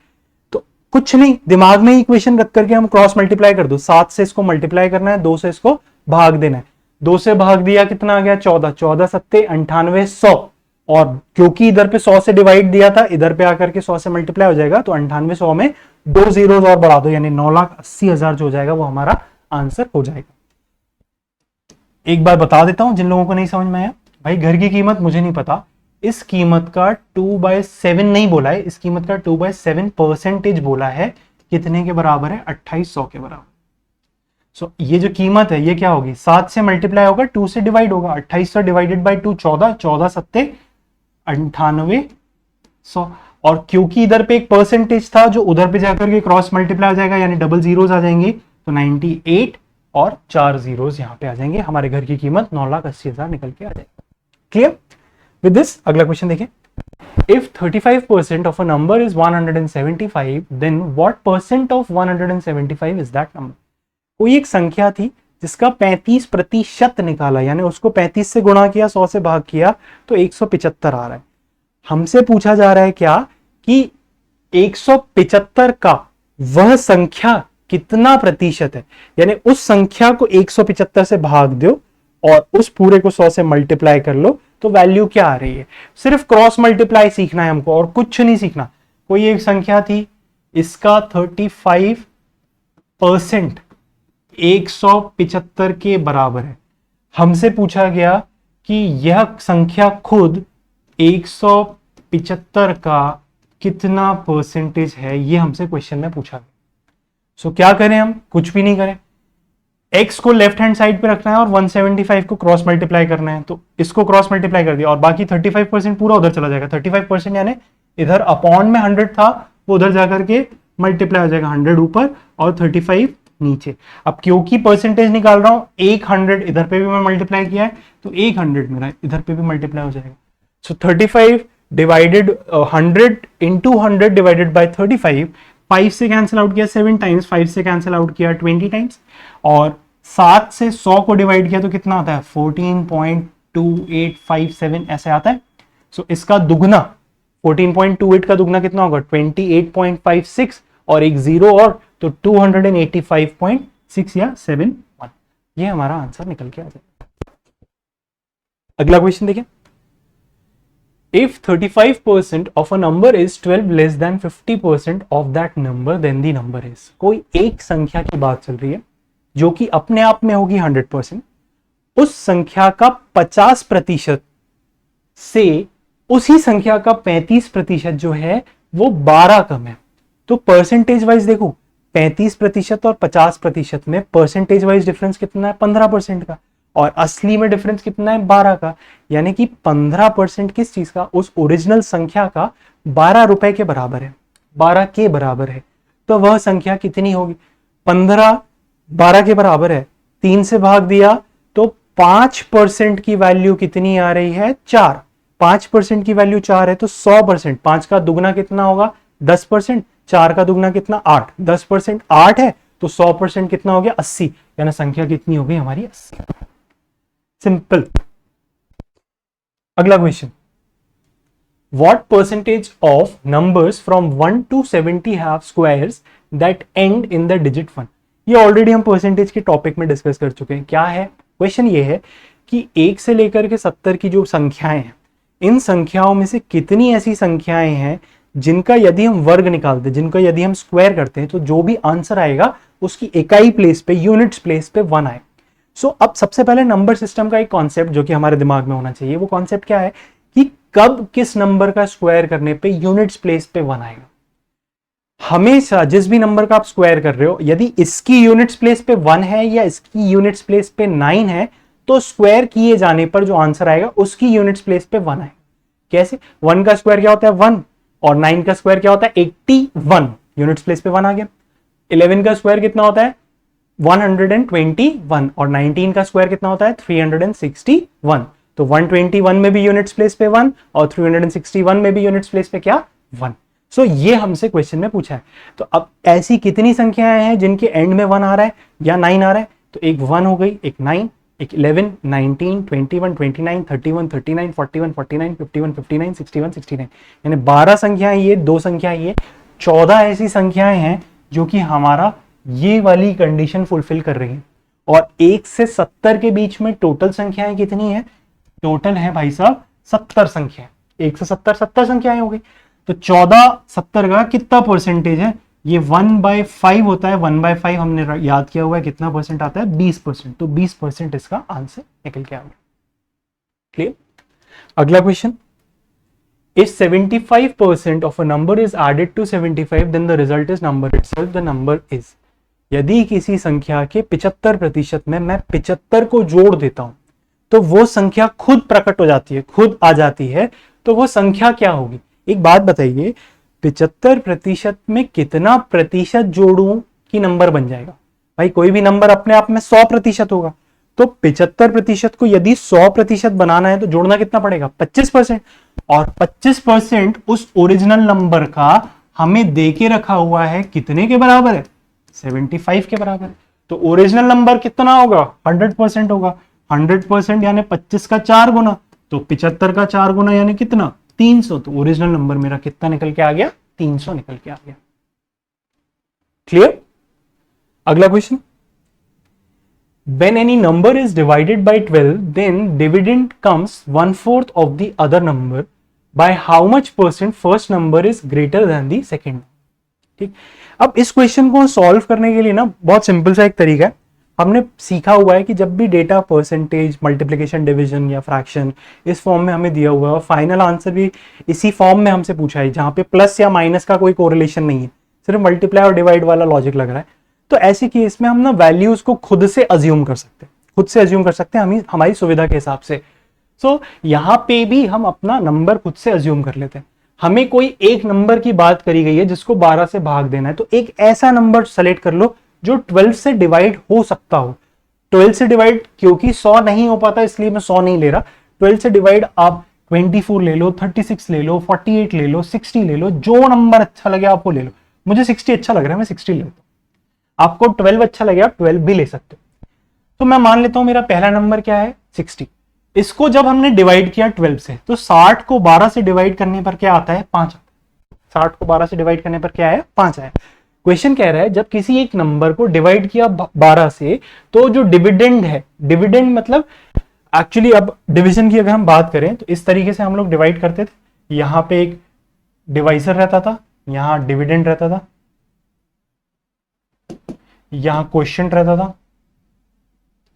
तो कुछ नहीं, दिमाग में इक्वेशन रख करके हम क्रॉस मल्टीप्लाई कर दो। 7 से इसको मल्टीप्लाई करना है, 2 से इसको भाग देना है। 2 से भाग दिया कितना आ गया? 14, 14 सत्ते 98, 100। और क्योंकि इधर पे 100 से डिवाइड दिया था, इधर पे आकर के 100 से मल्टीप्लाई हो जाएगा, तो 98 100 में 2 जीरोस और बढ़ा दो, यानी 9,80,000 जो हो जाएगा वो हमारा आंसर हो जाएगा। एक बार बता देता हूं जिन लोगों को नहीं समझ में आया। भाई घर की कीमत मुझे नहीं पता, इस कीमत का 2/7 नहीं बोला है, इस कीमत का 2/7 परसेंटेज बोला है। कितने के बराबर है? 2800 के बराबर। सो ये जो कीमत है ये क्या होगी? 7 से मल्टीप्लाई होगा, 2 से डिवाइड होगा। 2800 डिवाइडेड बाई 2 14, 14 सत्ते 9800। और क्योंकि इधर पे एक परसेंटेज था जो उधर पे जाकर के क्रॉस मल्टीप्लाई हो जाएगा, यानी डबल जीरोस आ जाएंगे, तो 98 और 4 जीरोस यहां पे आ जाएंगे। हमारे घर की कीमत 9,80,000 निकल के आ जाएगी। Clear with this? अगला क्वेश्चन देखिए। If 35% of a number is 175, then what percent of 175 is that number? कोई एक संख्या थी जिसका 35% निकाला, यानी उसको 35 से गुणा किया, 100 से भाग किया, तो 175 आ रहा है। हमसे पूछा जा रहा है क्या कि 175 का वह संख्या कितना प्रतिशत है, यानी उस संख्या को 175 से भाग दो और उस पूरे को 100 से मल्टीप्लाई कर लो, तो वैल्यू क्या आ रही है। सिर्फ क्रॉस मल्टीप्लाई सीखना है हमको और कुछ नहीं सीखना। कोई एक संख्या थी, इसका 35% 175 के बराबर है। हमसे पूछा गया कि यह संख्या खुद 175 का कितना परसेंटेज है, ये हमसे क्वेश्चन में पूछा गया। सो क्या करें हम? कुछ भी नहीं करें, x को लेफ्ट हैंड साइड पे रखना है और 175 को क्रॉस मल्टीप्लाई करना है, तो इसको क्रॉस मल्टीप्लाई कर दिया और बाकी 35% पूरा उधर चला जाएगा। 35% यानी इधर अपॉन में 100 था, वो उधर जाकर के मल्टीप्लाई हो जाएगा, 100 ऊपर और 35 नीचे। अब क्योंकि परसेंटेज निकाल रहा हूं, 100 इधर पे भी मैं मल्टीप्लाई किया है, तो 100 मेरा इधर पे भी मल्टीप्लाई हो जाएगा। सो 35 डिवाइडेड 100 इंटू 100 डिवाइडेड बाई 35, 5 से कैंसिल आउट किया 7 टाइम्स, 5 से कैंसिल आउट किया 20 टाइम्स, और 7 से 100 को डिवाइड किया तो कितना आता है? 14.2857 ऐसे आता है। सो इसका दुगना 14.28 का दुगना कितना होगा? 28.56 और एक जीरो और, तो 285.6 या 71। ये हमारा आंसर निकल के आ जाएगा। अगला क्वेश्चन देखिए। If 35% of a number is 12 less than 50% of that number, then the number is। कोई एक संख्या की बात चल रही है जो कि अपने आप में होगी 100%, उस संख्या का 50% से उसी संख्या का 35% जो है वो 12 कम है। तो परसेंटेज वाइज देखो, 35% और 50% में परसेंटेज वाइज डिफरेंस कितना है? 15% का, और असली में डिफरेंस कितना है? 12 का। यानी कि 15% किस चीज का? उस ओरिजिनल संख्या का 12 रुपए के बराबर है, 12 के बराबर है। तो वह संख्या कितनी होगी? 15 12 के बराबर है, 3 से भाग दिया तो 5% की वैल्यू कितनी आ रही है? 4। 5% की वैल्यू 4 है तो 100%, 5 का दुगना कितना होगा? 10%, 4 का दुगना कितना? 8। 10% 8 है तो 100% कितना हो गया? 80। यानी संख्या कितनी हो गई हमारी? 80। सिंपल। अगला question. What percentage of numbers from 1 to 70 have squares that end in the digit 1? ये ऑलरेडी हम परसेंटेज के टॉपिक में डिस्कस कर चुके हैं। क्या है क्वेश्चन? ये है कि 1 से लेकर के 70 की जो संख्याएं हैं, इन संख्याओं में से कितनी ऐसी संख्याएं हैं जिनका यदि हम वर्ग निकालते हैं, जिनका यदि हम स्क्वायर करते हैं, तो जो भी आंसर आएगा उसकी इकाई प्लेस पे, यूनिट्स प्लेस पे 1 आए। सो अब सबसे पहले नंबर सिस्टम का एक कॉन्सेप्ट जो कि हमारे दिमाग में होना चाहिए, वो कॉन्सेप्ट क्या है कि कब किस नंबर का स्क्वायर करने पे यूनिट्स प्लेस पे 1 आएगा। हमेशा जिस भी नंबर का आप स्क्वायर कर रहे हो, यदि इसकी यूनिट्स प्लेस पे 1 है या इसकी यूनिट्स प्लेस पे 9 है, तो स्क्वायर किए जाने पर जो आंसर आएगा उसकी यूनिट्स प्लेस पे 1 आएगा। कैसे? 1 का स्क्वायर क्या होता है? 1, और 9 का स्क्वायर क्या होता है? 81। यूनिट्स प्लेस पे 1 आ गया। 11 का स्क्वायर कितना होता है? 121, और 19 का स्क्वायर कितना होता है? 361। तो 121 में भी यूनिट्स प्लेस पे 1 और 361 में भी यूनिट्स प्लेस पे क्या? 1। सो ये हमसे क्वेश्चन में पूछा है। तो अब ऐसी कितनी संख्याएं हैं जिनके एंड में 1 आ रहा है या 9 आ रहा है? तो एक 1 हो गई, एक 9, एक 11, 19, 21, 29, 31, 39, 41, 49, 51, 59, 61, 69। यानी 12 संख्याएं ये, 2 संख्याएं ये, 14 ऐसी संख्याएं हैं जो कि हमारा ये वाली कंडीशन फुलफिल कर रही है। और 1 से 70 के बीच में टोटल संख्याएं कितनी है? टोटल है भाई साहब 70 संख्याएं। 1 से 70 संख्याएं हो गई। तो 14 70 का कितना परसेंटेज है? ये 1/5 होता है, 1/5 हमने याद किया हुआ है कितना परसेंट आता है, 20%, तो 20% इसका आंसर निकल के आ गया। क्लियर। अगला question, if 75% of a number is added to 75 then the result is number itself, the number is, यदि किसी संख्या के 75% में मैं 75 को जोड़ देता हूं तो वो संख्या खुद प्रकट हो जाती है, खुद आ जाती है, तो वो संख्या क्या होगी। एक बात बताइए, 75% में कितना प्रतिशत जोड़ूं कि नंबर बन जाएगा। भाई कोई भी नंबर अपने आप में 100% होगा, तो 75% को यदि 100% बनाना है तो जोड़ना कितना पड़ेगा, 25%, और 25% उस ओरिजिनल नंबर का हमें देके रखा हुआ है कितने के बराबर है, 75 के बराबर है। तो ओरिजिनल नंबर कितना होगा, 100% होगा। 100% यानी 25 का 4 गुना, तो 75 का 4 गुना यानी कितना, 300। तो ओरिजिनल नंबर मेरा कितना निकल के आ गया, 300 निकल के आ गया। क्लियर। अगला question, when any number is divided by 12 then dividend comes 1/4 of the other number, by how much percent first number is greater than the second। ठीक, अब इस क्वेश्चन को सॉल्व करने के लिए ना बहुत सिंपल सा एक तरीका है। हमने सीखा हुआ है कि जब भी डेटा परसेंटेज, मल्टीप्लिकेशन, डिवीजन या फ्रैक्शन इस फॉर्म में हमें दिया हुआ है और फाइनल आंसर भी इसी फॉर्म में हमसे पूछा है, जहां पे प्लस या माइनस का कोई कोरिलेशन नहीं है, सिर्फ मल्टीप्लाई और डिवाइड वाला लॉजिक लग रहा है, तो ऐसे केस में हम ना वैल्यूज को खुद से अज्यूम कर सकते हैं, खुद से अज्यूम कर सकते हैं हम हमारी सुविधा के हिसाब से। सो यहां पे भी हम अपना नंबर खुद से अज्यूम कर लेते हैं। हमें कोई एक नंबर की बात करी गई है जिसको 12 से भाग देना है, तो एक ऐसा नंबर सेलेक्ट कर लो जो 12 से डिवाइड हो सकता हो। 12 से डिवाइड, क्योंकि 100 नहीं हो पाता इसलिए मैं 100 नहीं ले रहा, 12 से डिवाइड आप 24 ले लो, 36 ले लो, 48 ले लो, 60 ले लो, जो नंबर अच्छा लगे आपको ले लो। मुझे 60 अच्छा लग रहा है, मैं 60 लेता हूं। आपको 12 अच्छा लगेगा, 12 भी ले सकते हो। तो मैं मान लेता हूं मेरा पहला नंबर क्या है, 60। इसको जब हमने डिवाइड किया 12 से, तो 60 को 12 से डिवाइड करने पर क्या आता है, 5। 60 को 12 से डिवाइड करने पर क्या है, 5 आया। क्वेश्चन कह रहा है जब किसी एक नंबर को डिवाइड किया 12 से, तो जो डिविडेंड है, डिविडेंड मतलब एक्चुअली अब डिवीजन की अगर हम बात करें तो इस तरीके से हम लोग डिवाइड करते थे। यहां पे एक डिवाइजर रहता था, यहां डिविडेंड रहता था, यहां क्वोशिएंट रहता था,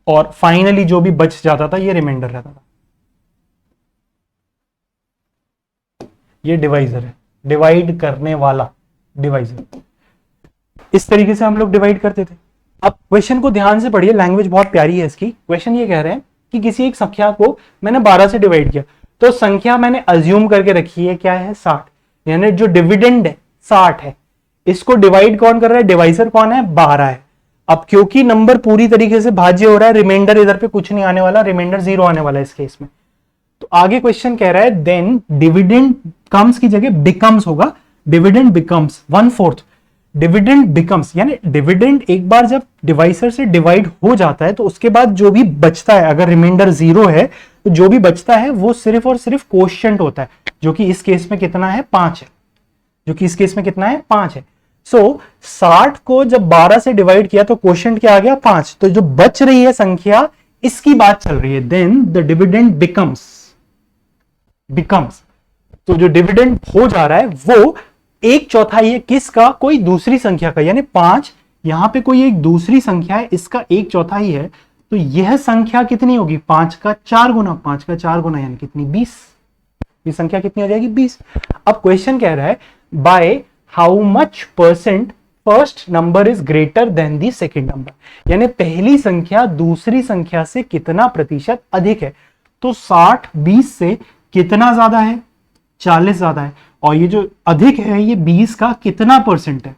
और फाइनली जो भी बच जाता था ये रिमाइंडर रहता था। ये डिवाइजर है, डिवाइड करने वाला डिवाइजर। इस तरीके से हम लोग डिवाइड करते थे। अब क्वेश्चन को ध्यान से पढ़िए, लैंग्वेज बहुत प्यारी है इसकी। क्वेश्चन ये कह रहे हैं कि किसी एक संख्या को मैंने 12 से डिवाइड किया, तो संख्या मैंने अज्यूम करके रखी है क्या है, 60, यानी जो डिविडेंड है 60 है। इसको डिवाइड कौन कर रहा है, डिवाइजर कौन है, 12 है। अब क्योंकि नंबर पूरी तरीके से भाज्य हो रहा है, रिमाइंडर इधर पे कुछ नहीं आने वाला, रिमाइंडर 0 आने वाला है इस केस में। तो आगे क्वेश्चन कह रहा है देन डिविडेंड कम्स की जगह बिकम्स होगा, डिविडेंड बिकम्स 1/4। डिविडेंड बिकम्स यानी डिविडेंड एक बार जब डिवाइसर से डिवाइड हो जाता है तो उसके बाद जो भी बचता है, अगर रिमाइंडर 0 है तो जो भी बचता है वो सिर्फ और सिर्फ क्वोशिएंट होता है, जो कि इस केस में कितना है, 5 है, जो कि इस केस में कितना है, 5 है। सो 60 को जब 12 से डिवाइड किया तो क्वोशिएंट क्या आ गया, 5। तो जो बच रही है संख्या, इसकी बात चल रही है। देन द डिविडेंड बिकम्स, तो जो डिविडेंड हो जा रहा है वो 1/4 है किसका, कोई दूसरी संख्या का, यानी 5। यहां पे कोई एक दूसरी संख्या है, इसका 1/4 है, तो यह संख्या कितनी होगी, 5 का 4 गुना, 5 का 4 गुना यानी कितनी, 20। ये संख्या कितनी हो जाएगी, 20। अब क्वेश्चन कह रहा है by how much percent first number is greater than the second number, यानी पहली संख्या दूसरी संख्या से कितना प्रतिशत अधिक है। तो 60 20 से कितना ज्यादा है, 40 ज्यादा है, और ये जो अधिक है ये 20 का कितना परसेंट है,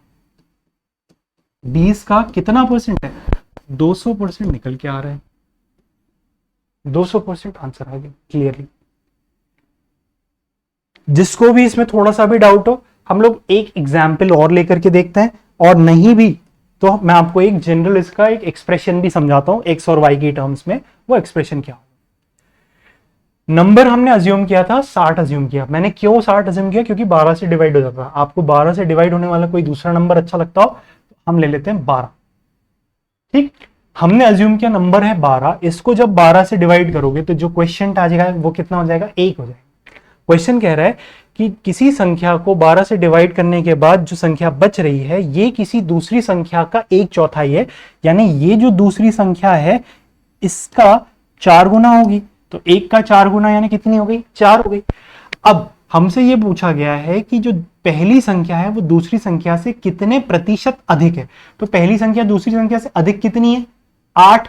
20 का कितना परसेंट है, 200% निकल के आ रहा है, 200% आंसर आ गया क्लियरली। जिसको भी इसमें थोड़ा सा भी डाउट हो, हम लोग एक एग्जाम्पल और लेकर के देखते हैं, और नहीं भी तो मैं आपको एक जनरल इसका एक एक्सप्रेशन भी समझाता हूं, एक्स और वाई की टर्म्स में। वो एक्सप्रेशन क्या, नंबर हमने अज्यूम किया था 60 अज्यूम किया। मैंने क्यों 60 अज्यूम किया, क्योंकि 12 से डिवाइड हो जाता है। आपको 12 से डिवाइड होने वाला कोई दूसरा नंबर अच्छा लगता हो तो हम ले लेते हैं 12। ठीक, हमने अज्यूम किया नंबर है 12, इसको जब 12 से डिवाइड करोगे तो जो क्वेश्चन आ जाएगा वो कितना हो जाएगा, 1 हो जाएगा। क्वेश्चन कह रहा है कि किसी संख्या को 12 से डिवाइड करने के बाद जो संख्या बच रही है ये किसी दूसरी संख्या का 1/4 है, यानी ये जो दूसरी संख्या है इसका 4 गुना होगी। तो 1 का 4 गुना यानी कितनी हो गई? 4 हो गई। अब हमसे ये पूछा गया है कि जो पहली संख्या है वो दूसरी संख्या से कितने प्रतिशत अधिक है। तो पहली संख्या दूसरी संख्या से अधिक कितनी है? 8।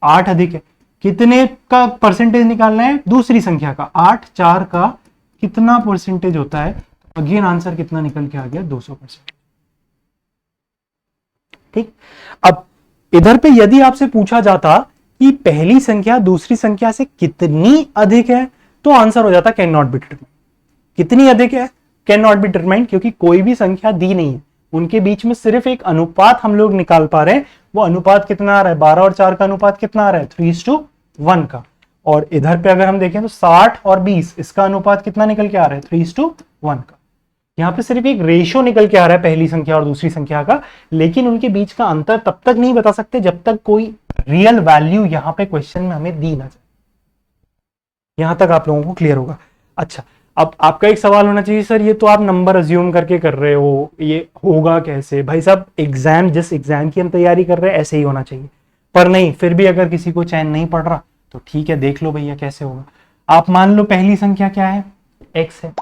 8 अधिक है। कितने का परसेंटेज निकालना है? दूसरी संख्या का। 8 4 का कितना परसेंटेज होता है? अगेन आंसर कितना निकल के आ गया? 200%। ठीक। अब इधर पे यदि आपसे पूछा जाता कि पहली संख्या दूसरी संख्या से कितनी अधिक है तो आंसर हो जाता कैन नॉट बी डिटरमाइंड। कितनी अधिक है? कैन नॉट बी डिटरमाइंड, क्योंकि कोई भी संख्या दी नहीं है, उनके बीच में सिर्फ एक अनुपात हम लोग निकाल पा रहे हैं। वो अनुपात कितना आ रहा है? 12 और 4 का अनुपात कितना आ रहा है? 3:1 का। और इधर पे अगर हम देखें तो 60 और 20 इसका अनुपात कितना निकल के आ रहा है? 3:1 का। यहाँ पे सिर्फ एक रेशियो निकल के आ रहा है पहली संख्या और दूसरी संख्या का, लेकिन उनके बीच का अंतर तब तक नहीं बता सकते जब तक कोई रियल वैल्यू यहाँ पे क्वेश्चन में हमें दी ना जाए। यहां तक आप लोगों को क्लियर होगा? अच्छा, अब आपका एक सवाल होना चाहिए, सर ये तो आप नंबर अज्यूम करके कर रहे हो, ये होगा कैसे? भाई साहब एग्जाम, जिस एग्जाम की हम तैयारी कर रहे हैं ऐसे ही होना चाहिए, पर नहीं, फिर भी अगर किसी को चैन नहीं पड़ रहा तो ठीक है, देख लो भैया कैसे होगा। आप मान लो पहली संख्या क्या है? x है।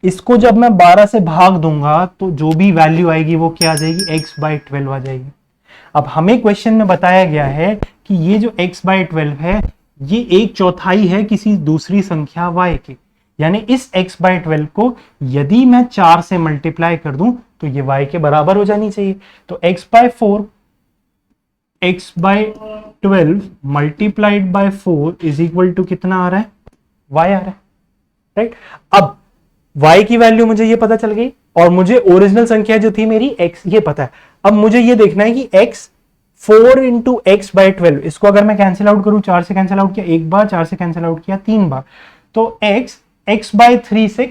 इसको जब मैं 12 से भाग दूंगा तो जो भी वैल्यू आएगी वो क्या आ जाएगी? x/12 आ जाएगी। अब हमें क्वेश्चन में बताया गया है कि ये जो x/12 है ये 1/4 है किसी दूसरी संख्या y की, यानी इस x/12 को यदि मैं 4 से मल्टीप्लाई कर दूं तो ये y के बराबर हो जानी चाहिए। तो x/4 x/12 multiplied by 4 is equal to कितना आ रहा है? y आ रहा है, राइट। अब y की वैल्यू मुझे ये पता चल गई और मुझे ओरिजिनल संख्या जो थी मेरी x ये पता है। अब मुझे ये देखना है कि x 4 इंटू x/12, इसको अगर मैं कैंसिल आउट करूं, 4 से कैंसिल आउट किया एक बार, 4 से कैंसिल आउट किया 3 बार, तो x/3 से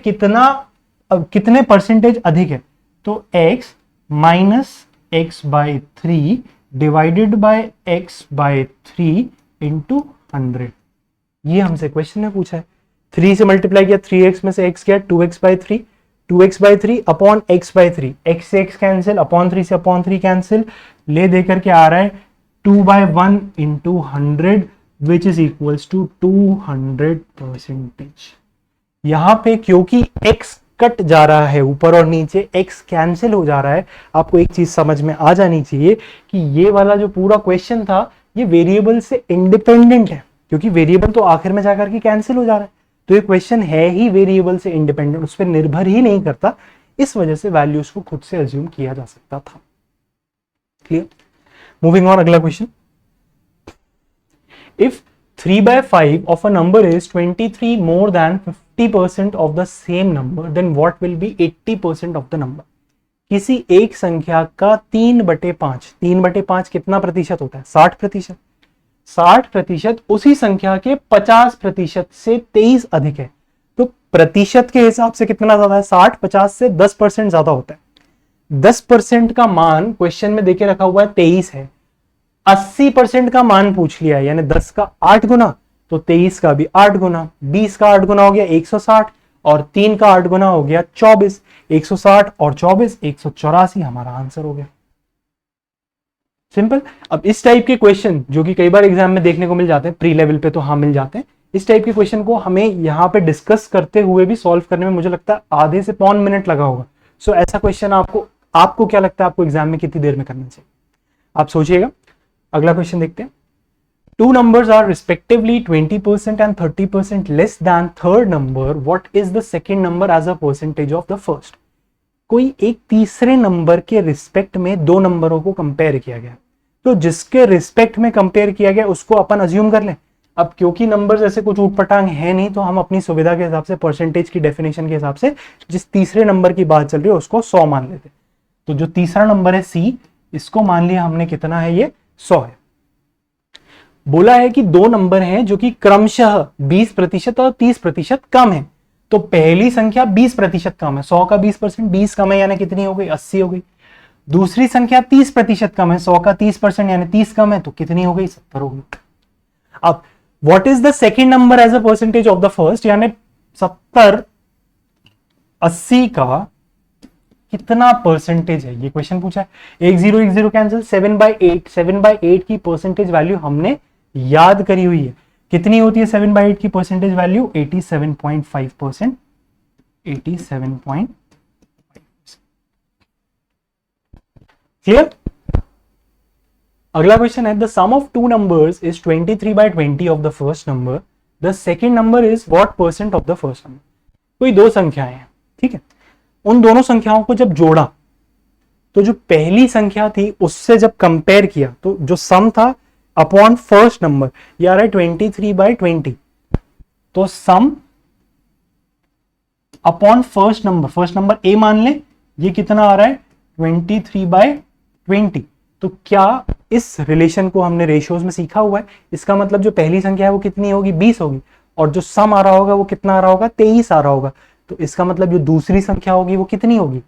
कितने परसेंटेज अधिक है? तो x minus x/3 divided by x/3 into 100। ये हमसे क्वेश्चन में पूछा है। 3 से मल्टीप्लाई किया, 3x में से x गया, 2x/3, 2x/3 upon x/3, x से x कैंसिल, अपॉन 3 से अपॉन 3 कैंसिल, ले देकर के आ रहा है 2/1 into 100 which is equals to 200%। यहां पे क्योंकि x कट जा रहा है ऊपर और नीचे, x कैंसिल हो जा रहा है, आपको एक चीज समझ में आ जानी चाहिए कि ये वाला जो पूरा क्वेश्चन था ये वेरिएबल से इंडिपेंडेंट है, क्योंकि वेरिएबल तो आखिर में जाकर के कैंसिल हो जा रहा है। तो ये क्वेश्चन है ही वेरिएबल से इंडिपेंडेंट, उस पर निर्भर ही नहीं करता, इस वजह से वैल्यूज को खुद से अज्यूम किया जा सकता था। क्लियर? मूविंग ऑन, अगला question. If 3/5 of a number is 23 more than 50% of the same number, then what will be 80% of the number? किसी एक संख्या का 3/5, 3/5 कितना प्रतिशत होता है? 60%। 60% उसी संख्या के 50% से 23 अधिक है, तो प्रतिशत के हिसाब से कितना ज्यादा है? 60 50 से 10% ज्यादा होता है। 10% का मान क्वेश्चन में देके रखा हुआ है 23 है, 80% का मान पूछ लिया है, यानी 10 का 8 गुना, तो 23 का भी 8 गुना, 20 का 8 गुना हो गया 160, और 3 का 8 गुना हो गया 24। 160 और 24 184 हमारा आंसर हो गया। सिंपल। अब इस टाइप के क्वेश्चन जो कि कई बार एग्जाम में देखने को मिल जाते हैं, प्री लेवल पे तो हाँ मिल जाते हैं, इस टाइप के क्वेश्चन को हमें यहाँ पे डिस्कस करते हुए भी सॉल्व करने में मुझे लगता है आधे से पौन मिनट लगा होगा। सो ऐसा क्वेश्चन आपको क्या लगता है आपको एग्जाम में कितनी देर में करना चाहिए? आप सोचिएगा। अगला क्वेश्चन देखते हैं। Two numbers are respectively 20% and 30% less than third number. What is the second number as a percentage of the first? कोई एक तीसरे नंबर के रिस्पेक्ट में दो नंबरों को कंपेयर किया गया, तो जिसके रिस्पेक्ट में कंपेयर किया गया उसको अपन अज्यूम कर लें। अब क्योंकि नंबर्स ऐसे कुछ ऊटपटांग है नहीं, तो हम अपनी सुविधा के हिसाब से परसेंटेज की डेफिनेशन के हिसाब से जिस तीसरे नंबर की बात चल रही है उसको 100 मान लेते। तो जो तीसरा नंबर है C, इसको मान लिया हमने कितना है, ये 100 है। बोला है कि दो नंबर हैं जो कि क्रमशः 20% और 30% कम है, तो पहली संख्या 20% कम है, 100 का 20%, 20 कम है यानी कितनी हो गई, 80 हो गई। दूसरी संख्या 30% कम है, 100 का 30% यानी 30 कम है, तो कितनी हो गई, 70 हो गई। अब what is the second number as a percentage of the first, यानी 70 80 का कितना परसेंटेज है, ये क्वेश्चन पूछा है। एक जीरो कैंसिल, 7/8, 7/8 की परसेंटेज वैल्यू हमने याद करी हुई है। कितनी होती है 7/8 की परसेंटेज वैल्यू? 87.5%। 87. क्लियर? अगला क्वेश्चन है, the sum of two numbers is 23/20 of the first number, the second number is what percent of the first number. कोई दो संख्याएं हैं, ठीक है, उन दोनों संख्याओं को जब जोड़ा तो जो पहली संख्या थी उससे जब कंपेयर किया तो जो सम था अपॉन फर्स्ट नंबर, ये आ रहा है 23/20, तो सम अपॉन फर्स्ट नंबर ए मान ले, ये कितना आ रहा है 23/20। तो क्या इस रिलेशन को हमने रेशियोज में सीखा हुआ है? इसका मतलब जो पहली संख्या है वो कितनी होगी? 20 होगी, और जो सम आ रहा होगा वो कितना आ रहा होगा? 23 आ रहा होगा। तो इसका मतलब जो दूसरी संख्या होगी वो कितनी होगी?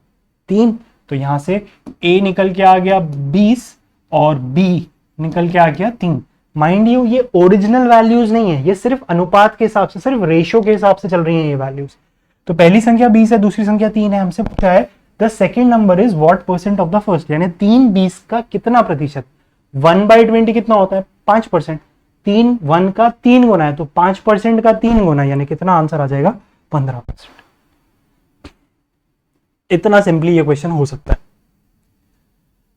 3। तो यहां से a निकल के आ गया 20 और b निकल के आ गया 3। माइंड यू, ये ओरिजिनल वैल्यूज नहीं है, ये सिर्फ अनुपात के हिसाब से, सिर्फ रेशियो के हिसाब से चल रही है ये वैल्यूज। तो पहली संख्या 20 है, दूसरी संख्या 3 है। हमसे पूछा है the second number is what percent of the first, यानी 3 20 का कितना प्रतिशत? 1/20 कितना होता है? 5%। 3 1 का 3 गुना है, तो 5% का 3 गुना, यानी कितना आंसर आ जाएगा? 15%। इतना सिंपली ये क्वेश्चन हो सकता है।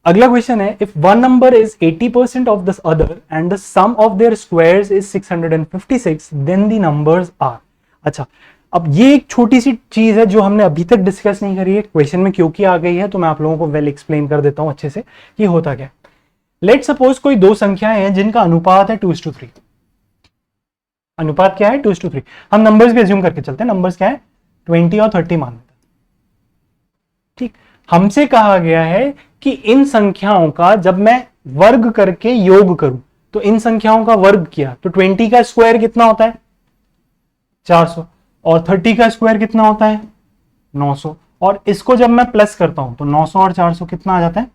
अगला क्वेश्चन है, if one number is 80% of this other and the sum of their squares is 656, then the numbers are. अच्छा, अब ये एक छोटी सी चीज है जो हमने अभी तक डिस्कस नहीं करी है, क्वेश्चन में क्योंकि आ गई है, तो मैं आप लोगों को वेल एक्सप्लेन कर देता हूं अच्छे से कि होता क्या है। लेट सपोज कोई दो संख्याएं हैं जिनका अनुपात है 2:3। अनुपात क्या है? 2:3। हम नंबर्स भी एज्यूम करके चलते हैं। नंबर्स क्या है? 20 और 30 मान लेते हैं, ठीक। हमसे कहा गया है कि इन संख्याओं का जब मैं वर्ग करके योग करूं, तो इन संख्याओं का वर्ग किया तो 20 का स्क्वायर कितना होता है? 400, और 30 का स्क्वायर कितना होता है? 900, और इसको जब मैं प्लस करता हूं तो 900 और 400 कितना आ जाता है?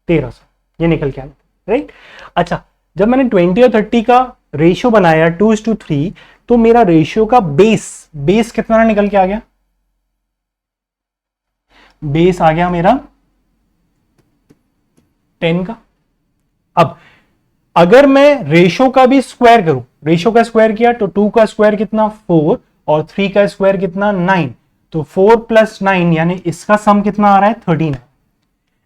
1300। ये निकल के आ जाता है, राइट। अच्छा, जब मैंने 20 और 30 का रेशियो बनाया 2:3, तो मेरा रेशियो का बेस कितना निकल के आ गया? बेस आ गया मेरा 10 का। अब अगर मैं रेशो का भी स्क्वायर करूं, रेशो का स्क्वायर किया तो 2 का स्क्वायर कितना? 4, और 3 का स्क्वायर कितना? 9। तो 4 + 9, यानी इसका सम कितना आ रहा है? 13।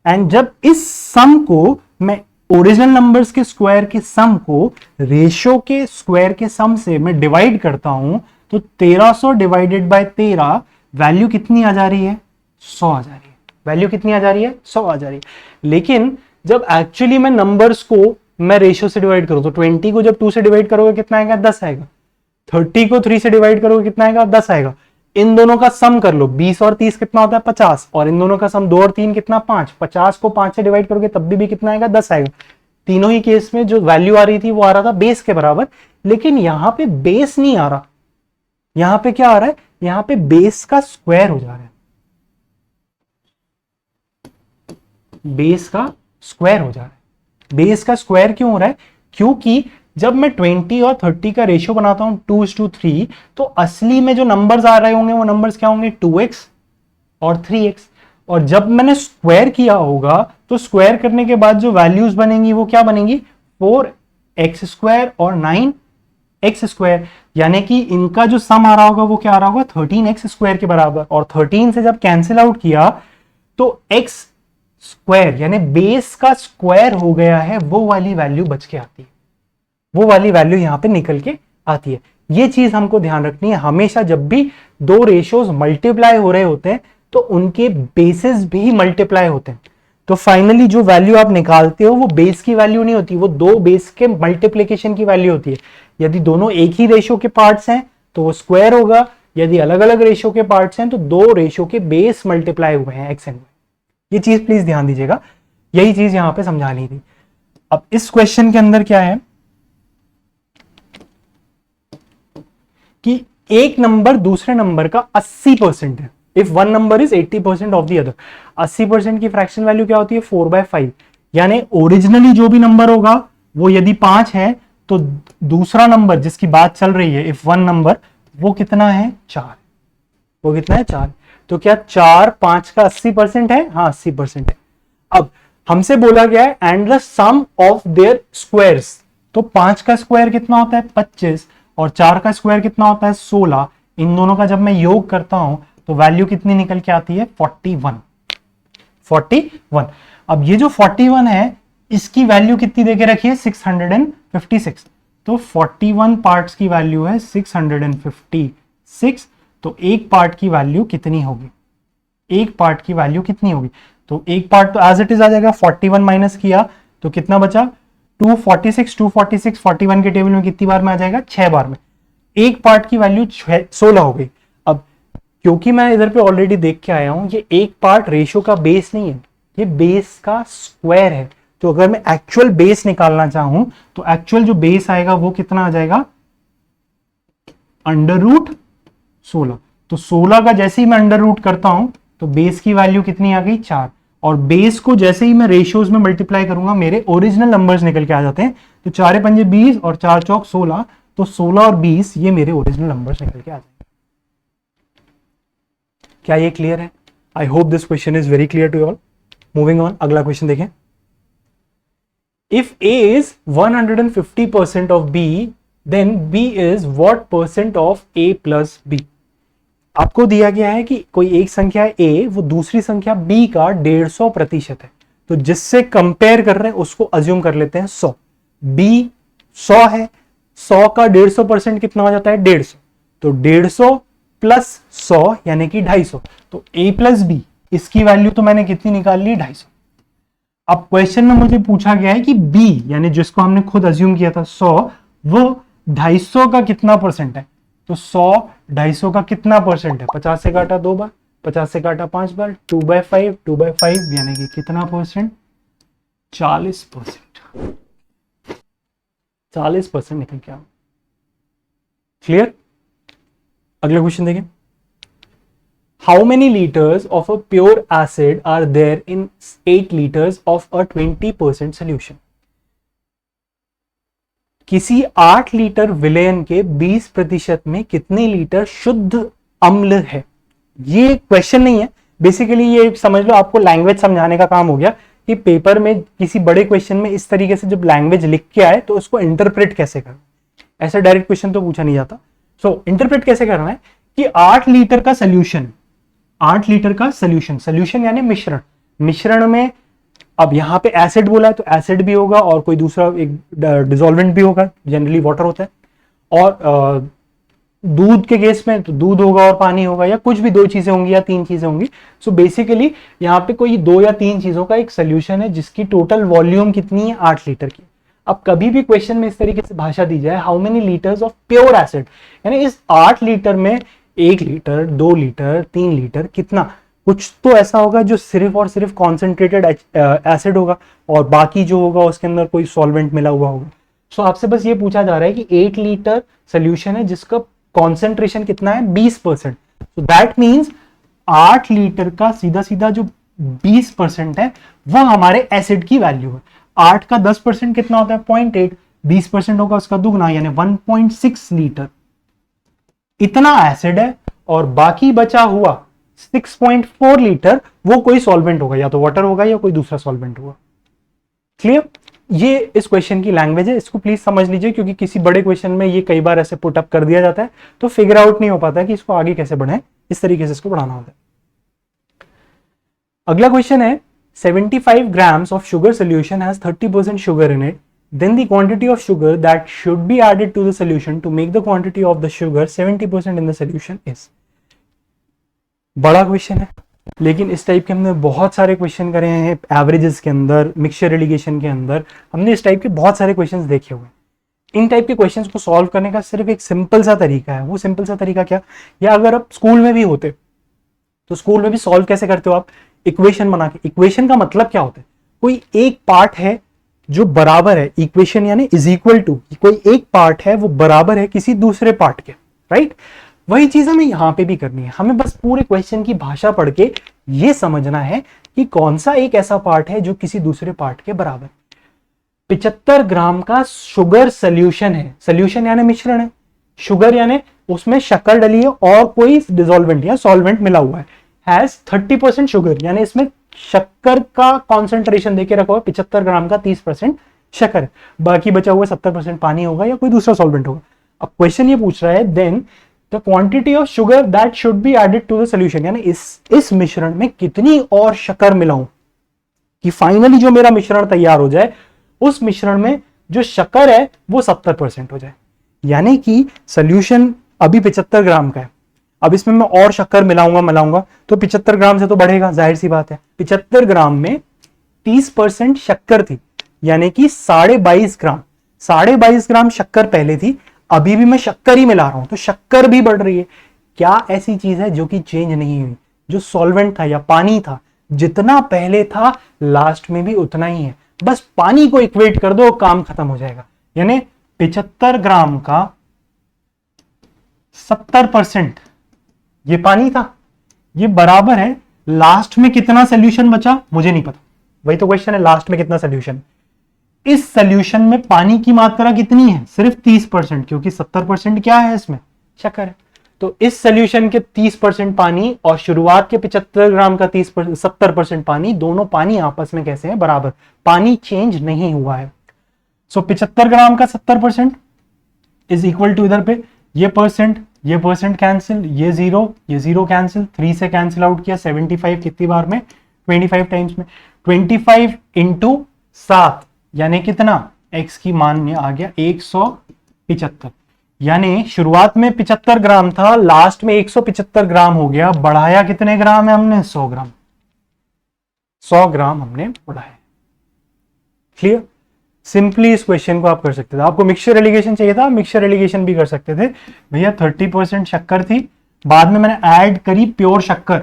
एंड जब इस सम को मैं ओरिजिनल नंबर्स के स्क्वायर के सम को रेशो के स्क्वायर के सम से मैं डिवाइड करता हूं, तो 1300 डिवाइडेड बाय 13, वैल्यू कितनी आ जा रही है? 100 आ जा रही है। वैल्यू कितनी आ जा रही है? 100 आ जा रही है। लेकिन जब एक्चुअली मैं नंबर्स को मैं रेशियो से डिवाइड करूं, तो 20 को जब 2 से डिवाइड करोगे कितना आएगा? 10 आएगा। 30 को 3 से डिवाइड करोगे कितना आएगा? 10 आएगा। इन दोनों का सम कर लो, 20 और 30 कितना होता है? 50, और इन दोनों का सम 2 और 3 कितना? 5। 50 को 5 से डिवाइड करोगे तब भी कितना आएगा? 10 आएगा। तीनों ही केस में जो वैल्यू आ रही थी वो आ रहा था बेस के बराबर, लेकिन यहां पे बेस नहीं आ रहा। यहां पे क्या आ रहा है? यहां पे बेस का स्क्वायर हो जा रहा है। बेस का स्क्वायर हो जा रहा है। बेस का स्क्वायर क्यों हो रहा है? क्योंकि जब मैं 20 और 30 का रेशियो बनाता हूं 2:3, तो असली में जो नंबर्स आ रहे होंगे वो नंबर्स क्या होंगे? 2x और 3x। और जब मैंने स्क्वायर किया होगा तो स्क्वायर करने के बाद जो वैल्यूज बनेंगी वो क्या बनेंगी? 4x² और 9x², यानी कि इनका जो सम आ रहा होगा वो क्या आ रहा होगा? 13x² के बराबर। और 13 से जब कैंसिल आउट किया तो x² यानी बेस का स्क्वायर हो गया है, वो वाली वैल्यू बच के आती है, वो वाली वैल्यू यहां पे निकल के आती है। ये चीज हमको ध्यान रखनी है। हमेशा जब भी दो रेशियोज मल्टीप्लाई हो रहे होते हैं तो उनके बेसिस भी मल्टीप्लाई होते हैं। तो फाइनली जो वैल्यू आप निकालते हो वो बेस की वैल्यू नहीं होती, वो दो बेस के मल्टीप्लीकेशन की वैल्यू होती है। यदि दोनों एक ही रेशियो के पार्ट्स हैं तो वो स्क्वायर होगा, यदि अलग अलग रेशियो के पार्ट्स हैं तो दो रेशियो के बेस मल्टीप्लाई हुए हैं एक्स एंड वाई। ये चीज प्लीज ध्यान दीजिएगा, यही चीज यहां पे समझानी थी। अब इस क्वेश्चन के अंदर क्या है कि एक नंबर दूसरे नंबर का 80% है। If one number is 80% of the other, 80% की फ्रैक्शन वैल्यू क्या होती है? 4/5। यानी ओरिजिनली जो भी नंबर होगा वो यदि 5 है तो दूसरा नंबर जिसकी बात चल रही है, इफ वन नंबर, वो कितना है? 4। वो कितना है 4। तो क्या 4 5 का 80% है? हाँ 80% है। अब हमसे बोला गया है and the sum of their squares, तो 5 का स्क्वायर कितना होता है 25 और 4 का स्क्वायर कितना होता है 16। इन दोनों का जब मैं योग करता हूं तो वैल्यू कितनी निकल के आती है 41। अब ये जो 41 है इसकी वैल्यू कितनी देके रखी है 656। तो 41 पार्ट्स की वैल्यू है 656। तो एक पार्ट की वैल्यू कितनी होगी? एक पार्ट की वैल्यू कितनी होगी? तो एक पार्ट तो एज इट इज आ जाएगा, 41 माइनस किया तो कितना बचा 246। 41 के टेबल में कितनी बार में आ जाएगा 6 बार में। एक पार्ट की वैल्यू 16 हो गई। अब क्योंकि मैं इधर पे ऑलरेडी देख के आया हूं, ये एक पार्ट रेशियो का बेस नहीं है, ये बेस का स्क्वायर है। तो अगर मैं एक्चुअल बेस निकालना चाहूं तो एक्चुअल जो बेस आएगा वो कितना आ जाएगा √16। तो 16 का जैसे ही मैं अंडर रूट करता हूं तो बेस की वैल्यू कितनी आ गई 4। और बेस को जैसे ही मैं रेशियोज में मल्टीप्लाई करूंगा मेरे ओरिजिनल नंबर्स निकल के आ जाते हैं। तो 4 पंजे 20 और 4 चौक 16, तो 16 और 20 ये मेरे ओरिजिनल नंबर्स निकल के आ जाएंगे। क्या ये क्लियर है? I hope this question is very clear to all. Moving on, अगला क्वेश्चन देखें। If A is 150% of B, then B is what percent of A plus B? आपको दिया गया है कि कोई एक संख्या A वो दूसरी संख्या B का 150% है। तो जिससे कंपेयर कर रहे हैं उसको अज्यूम कर लेते हैं 100। B 100 है, 100 का 150% कितना हो जाता है 150। तो 150 प्लस 100 यानी कि 250। तो A प्लस B इसकी वैल्यू तो मैंने कितनी निकाल ली 250। अब क्वेश्चन में मुझे पूछा गया है कि B यानी जिसको हमने खुद अज्यूम किया था 100, वो 250 का कितना परसेंट है। तो 100 250 का कितना परसेंट है? 50 से काटा 2 बार, 50 से काटा 5 बार, 2/5 2/5 यानी कि कितना परसेंट 40%। 40% निकल के आओ। क्लियर? अगला क्वेश्चन देखें। How many liters of a pure acid are there in 8 liters of a 20% solution? किसी 8 लीटर विलयन के 20% में कितने लीटर शुद्ध अम्ल है? ये क्वेश्चन नहीं है, बेसिकली ये समझ लो आपको लैंग्वेज समझाने का काम हो गया कि पेपर में किसी बड़े क्वेश्चन में इस तरीके से जब लैंग्वेज लिख के आए तो उसको इंटरप्रेट कैसे करना। ऐसा डायरेक्ट क्वेश्चन तो पूछा नहीं जाता। सो इंटरप्रेट कैसे करना है कि 8 लीटर का सोल्यूशन, 8 लीटर का सोल्यूशन यानी मिश्रण में अब यहां पे एसिड बोला है तो एसिड भी होगा और कोई दूसरा एक डिसॉल्वेंट भी होगा, जनरली वाटर होता है। और दूध के केस में तो दूध होगा और पानी होगा, या कुछ भी 2 चीजें होंगी या 3 चीजें होंगी। सो बेसिकली यहाँ पे कोई 2 या 3 चीजों का एक सोल्यूशन है जिसकी टोटल वॉल्यूम कितनी है 8 लीटर की। अब कभी भी क्वेश्चन में इस तरीके से भाषा दी जाए how many litres of pure acid, यानी इस 8 लीटर में 1 लीटर 2 लीटर 3 लीटर कितना, कुछ तो ऐसा होगा जो सिर्फ और सिर्फ कॉन्सेंट्रेटेड एसिड होगा और बाकी जो होगा उसके अंदर कोई सॉल्वेंट मिला हुआ होगा। सो आपसे बस ये पूछा जा रहा है कि 8 लीटर सोल्यूशन है जिसका कॉन्सेंट्रेशन कितना है 20%। सो दैट मीन्स 8 लीटर का सीधा सीधा जो 20% है वो हमारे एसिड की वैल्यू है। 8 का 10% कितना होता है 0.8, 20% होगा उसका दुगना यानी 1.6 लीटर इतना एसिड है। और बाकी बचा हुआ 6.4 लीटर वो कोई सॉल्वेंट होगा, या तो वाटर होगा या कोई दूसरा सॉल्वेंट होगा। क्लियर? ये इस क्वेश्चन की लैंग्वेज है, इसको प्लीज समझ लीजिए क्योंकि किसी बड़े क्वेश्चन में ये कई बार ऐसे पुट अप कर दिया जाता है तो फिगर आउट नहीं हो पाता कि इसको आगे कैसे बढ़ाएं, इस तरीके से इसको बढ़ाना होता है। अगला क्वेश्चन है 75 grams of sugar solution has 30% sugar in it, then the quantity of sugar that should be added to the solution to make the quantity of the sugar 70% in the solution is। बड़ा question है लेकिन इस type के हमने बहुत सारे question करे हैं एवरेजेस के अंदर, मिक्सचर एलिगेशन के अंदर हमने इस टाइप के बहुत सारे क्वेश्चंस देखे हुए हैं। इन टाइप के क्वेश्चंस को सॉल्व करने का सिर्फ एक सिंपल सा तरीका है। वो सिंपल सा तरीका क्या, या अगर आप स्कूल में भी होते तो स्कूल में भी सॉल्व कैसे करते हो आप, इक्वेशन बना के। इक्वेशन का मतलब क्या होता है, कोई एक पार्ट है जो बराबर है, इक्वेशन यानी इज इक्वल टू, कोई एक पार्ट है वो बराबर है किसी दूसरे पार्ट के, राइट। वही चीज हमें यहां पे भी करनी है। हमें बस पूरे क्वेश्चन की भाषा पढ़ के ये समझना है कि कौन सा एक ऐसा पार्ट है जो किसी दूसरे पार्ट के बराबर। 75 ग्राम का शुगर सोल्यूशन है, सोल्यूशन यानी मिश्रण है, शुगर यानी उसमें शक्कर डली है और कोई डिसॉल्वेंट या सॉल्वेंट मिला हुआ है, हैज 30% शुगर, यानी इसमें शक्कर का कॉन्सेंट्रेशन देके रखा हुआ 75 ग्राम का 30% शक्कर, बाकी बचा हुआ 70% पानी होगा या कोई दूसरा सॉल्वेंट होगा। अब क्वेश्चन ये पूछ रहा है then the quantity of sugar that should be added to the solution, यानी इस मिश्रण में कितनी और शक्कर मिलाऊं कि फाइनली जो मेरा मिश्रण तैयार हो जाए उस मिश्रण में जो शक्कर है वो 70% हो जाए। यानी कि सोल्यूशन अभी 75 ग्राम का है, अब इसमें मैं और शक्कर मिलाऊंगा तो 75 ग्राम से तो बढ़ेगा, जाहिर सी बात है। 75 ग्राम में 30% शक्कर थी, यानी कि 22.5 ग्राम, 22.5 ग्राम शक्कर पहले थी, अभी भी मैं शक्कर ही मिला रहा हूं तो शक्कर भी बढ़ रही है। क्या ऐसी चीज है जो कि चेंज नहीं हुई? जो सॉल्वेंट था या पानी था, जितना पहले था लास्ट में भी उतना ही है, बस पानी को इक्वेट कर दो, काम खत्म हो जाएगा। यानी 75 ग्राम का 70% ये पानी था, ये बराबर है लास्ट में कितना सोल्यूशन बचा मुझे नहीं पता, वही तो क्वेश्चन है, लास्ट में कितना सोल्यूशन। इस सोल्यूशन में पानी की मात्रा कितनी है? सिर्फ 30%, क्योंकि 70% क्या है इसमें? शक्कर है। तो इस सोल्यूशन के 30% पानी और शुरुआत के 75 ग्राम का 70% पानी, दोनों पानी आपस में कैसे हैं? बराबर, पानी चेंज नहीं हुआ है। सो 75 ग्राम का 70% इज इक्वल टू, इधर पे ये परसेंट कैंसिल, ये जीरो कैंसिल, 3 से कैंसिल आउट किया, 75 कितनी बार में? 25 टाइम्स में, 25 इंटू 7 यानी कितना? x की मान आ गया 175, यानी शुरुआत में 75 ग्राम था, लास्ट में 175 ग्राम हो गया। बढ़ाया कितने ग्राम है हमने? 100 ग्राम, 100 ग्राम हमने बढ़ाया। क्लियर? सिंपली इस क्वेश्चन को आप कर सकते थे। आपको मिक्सचर एलिगेशन चाहिए था, मिक्सचर एलिगेशन भी कर सकते थे। भैया 30% शक्कर थी, बाद में मैंने ऐड करी प्योर शक्कर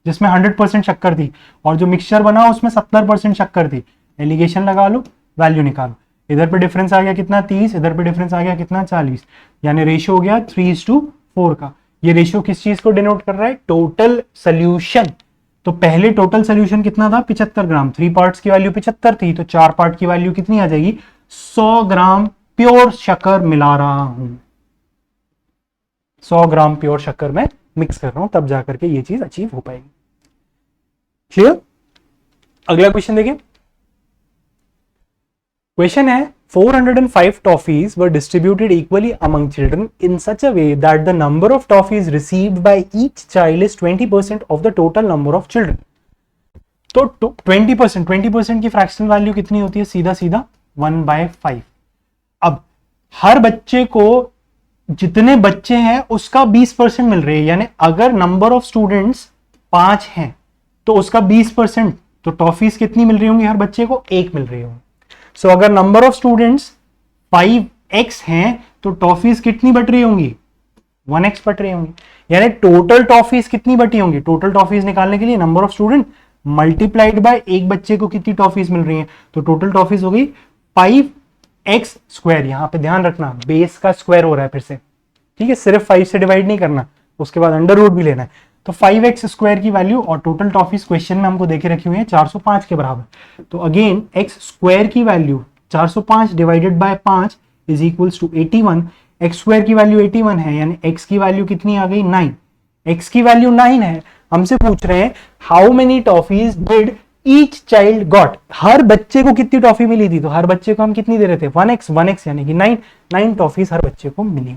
जिसमें 100% शक्कर थी, और जो मिक्सचर बना उसमें 70% शक्कर थी। एलिगेशन लगा लो, वैल्यू निकालो। इधर पे डिफरेंस आ गया कितना? 30, इधर पे डिफरेंस आ गया कितना? 40, यानी रेशियो हो गया 3:4 का। ये रेशियो किस चीज को डिनोट कर रहा है? Total solution. तो पहले टोटल सोल्यूशन कितना था? 75 ग्राम, 3 पार्ट्स की वैल्यू 75 थी, तो 4 पार्ट की वैल्यू कितनी आ जाएगी? 100 ग्राम प्योर शक्कर मिला रहा हूं, 100 ग्राम प्योर शक्कर में मिक्स कर रहा हूं, तब जाकर के ये चीज अचीव हो पाएगी। क्लियर? अगला क्वेश्चन देखिए। क्वेश्चन है 405 toffees were distributed equally among children in such a way that the number of toffees received by each child is 20% of the total number of children. तो 20% की फ्रैक्शनल वैल्यू कितनी होती है? सीधा सीधा 1/5। अब हर बच्चे को जितने बच्चे हैं उसका 20% मिल रही है, यानी अगर नंबर ऑफ स्टूडेंट्स 5 हैं तो उसका 20%, तो टॉफीज कितनी मिल रही होंगी हर बच्चे को? 1 मिल रही होंगी। सो अगर नंबर ऑफ स्टूडेंट्स 5x हैं तो टॉफीज कितनी बट रही होंगी? 1x बट रही होंगी। यानी टोटल टॉफीज कितनी बटी होंगी? टोटल टॉफीज निकालने के लिए number of student multiplied by एक बच्चे को कितनी टॉफीज मिल रही हैं, तो टोटल टॉफीज हो गई 5x स्क्वायर। यहां पे ध्यान रखना बेस का स्क्वायर हो रहा है फिर से, ठीक है? सिर्फ 5 से डिवाइड नहीं करना, उसके बाद अंडर रूट भी लेना है। तो 5x स्क्वायर की वैल्यू और टोटल टॉफीज क्वेश्चन में हमको देखे रखी हुई है 405 के बराबर। तो अगेन x स्क्वायर की value 405 divided by 5 is equals to 81। x square की वैल्यू 81 है, यानी x की वैल्यू कितनी आ गई? 9। x की वैल्यू 9 है, हमसे पूछ रहे हैं how many toffees did each child got, हर बच्चे को कितनी टॉफी मिली थी? तो हर बच्चे को हम कितनी दे रहे थे? 1x यानी कि 9 टॉफीज हर बच्चे को मिली।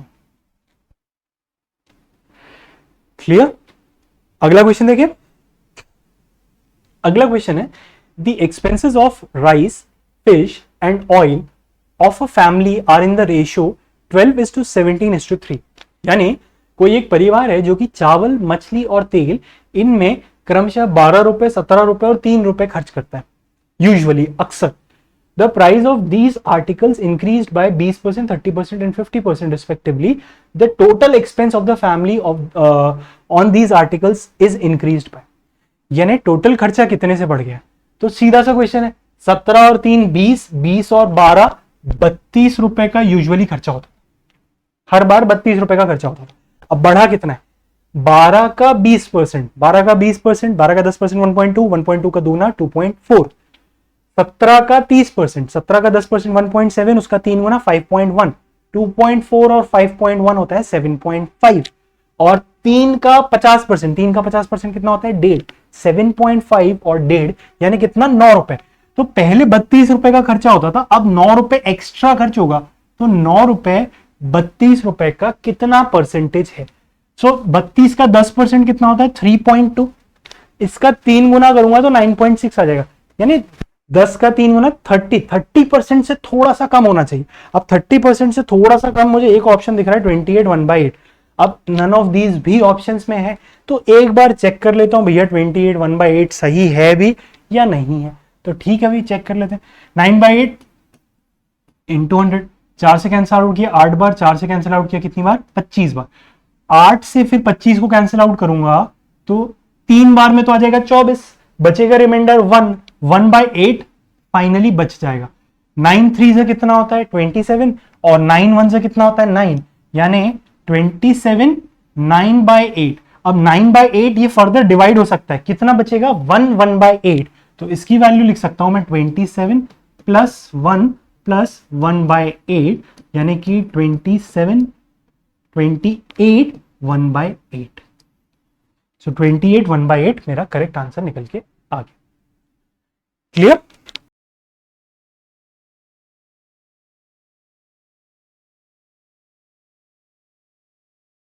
क्लियर? अगला क्वेश्चन देखिए। अगला क्वेश्चन है the expenses of rice, fish and oil of a family are in the ratio 12:17:3। यानी कोई एक परिवार है जो कि चावल, मछली और तेल इनमें क्रमशः 12 रुपए, 17 रुपए और 3 रुपए खर्च करता है यूजुअली, अक्सर। The price of these articles increased by 20%, 30% and 50% respectively. The total expense of the family on these articles is increased by. यानी टोटल खर्चा कितने से बढ़ गया? तो सीधा सा क्वेश्चन है, 17 और 3 20, 20 और 12 32 रुपए का यूजुअली खर्चा होता है, हर बार 32 रुपए का खर्चा होता था। अब बढ़ा कितना है? 12 का 20%, 12 का 20%, 12 का 10% 1.2, 1.2 का दूना 2.4, 17 का 30%, 17 का 10% 1.7, उसका 3 गुना 5.1, 2.4 और 5.1 होता है 7.5, और 3 का 50%, 3 का 50% कितना होता है 1.5, 7.5 और 1.5 यानी कितना 9 रुपए। तो पहले 32 रुपए का खर्चा होता था, अब 9 रुपए एक्स्ट्रा खर्च होगा, तो 9 रुपए 32 रुपए का कितना परसेंटेज है? सो 32 का 10% कितना होता है 3.2, इसका 3 गुना करूंगा तो 9.6 आ जाएगा, यानी 10 का 3 गुना 30% से थोड़ा सा कम होना चाहिए। अब 30% से थोड़ा सा कम मुझे एक ऑप्शन दिख रहा है 28 1/8। अब नन ऑफ दीज भी ऑप्शंस में है, तो एक बार चेक कर लेता हूं भैया 28 1/8 सही है भी या नहीं है। तो ठीक है भाई, चेक कर लेते हैं। 9/8 इंटू 100, 4 से कैंसिल आउट किया 8 बार, 4 से कैंसिल आउट किया कितनी बार 25 बार, 8 से फिर 25 को कैंसिल आउट करूंगा तो 3 बार में तो आ जाएगा 24, बचेगा रिमाइंडर 1, 1/8 फाइनली बच जाएगा। 9 3 से कितना होता है 27, और 9 1 से कितना होता है 9, यानी 27 9/8। अब 9/8 ये फर्दर डिवाइड हो सकता है, कितना बचेगा 1 1/8, तो इसकी वैल्यू लिख सकता हूं मैं 27 प्लस 1 प्लस 1/8, यानी कि 28 1/8। सो 28 1/8 मेरा करेक्ट आंसर निकल के आ गया। क्लियर?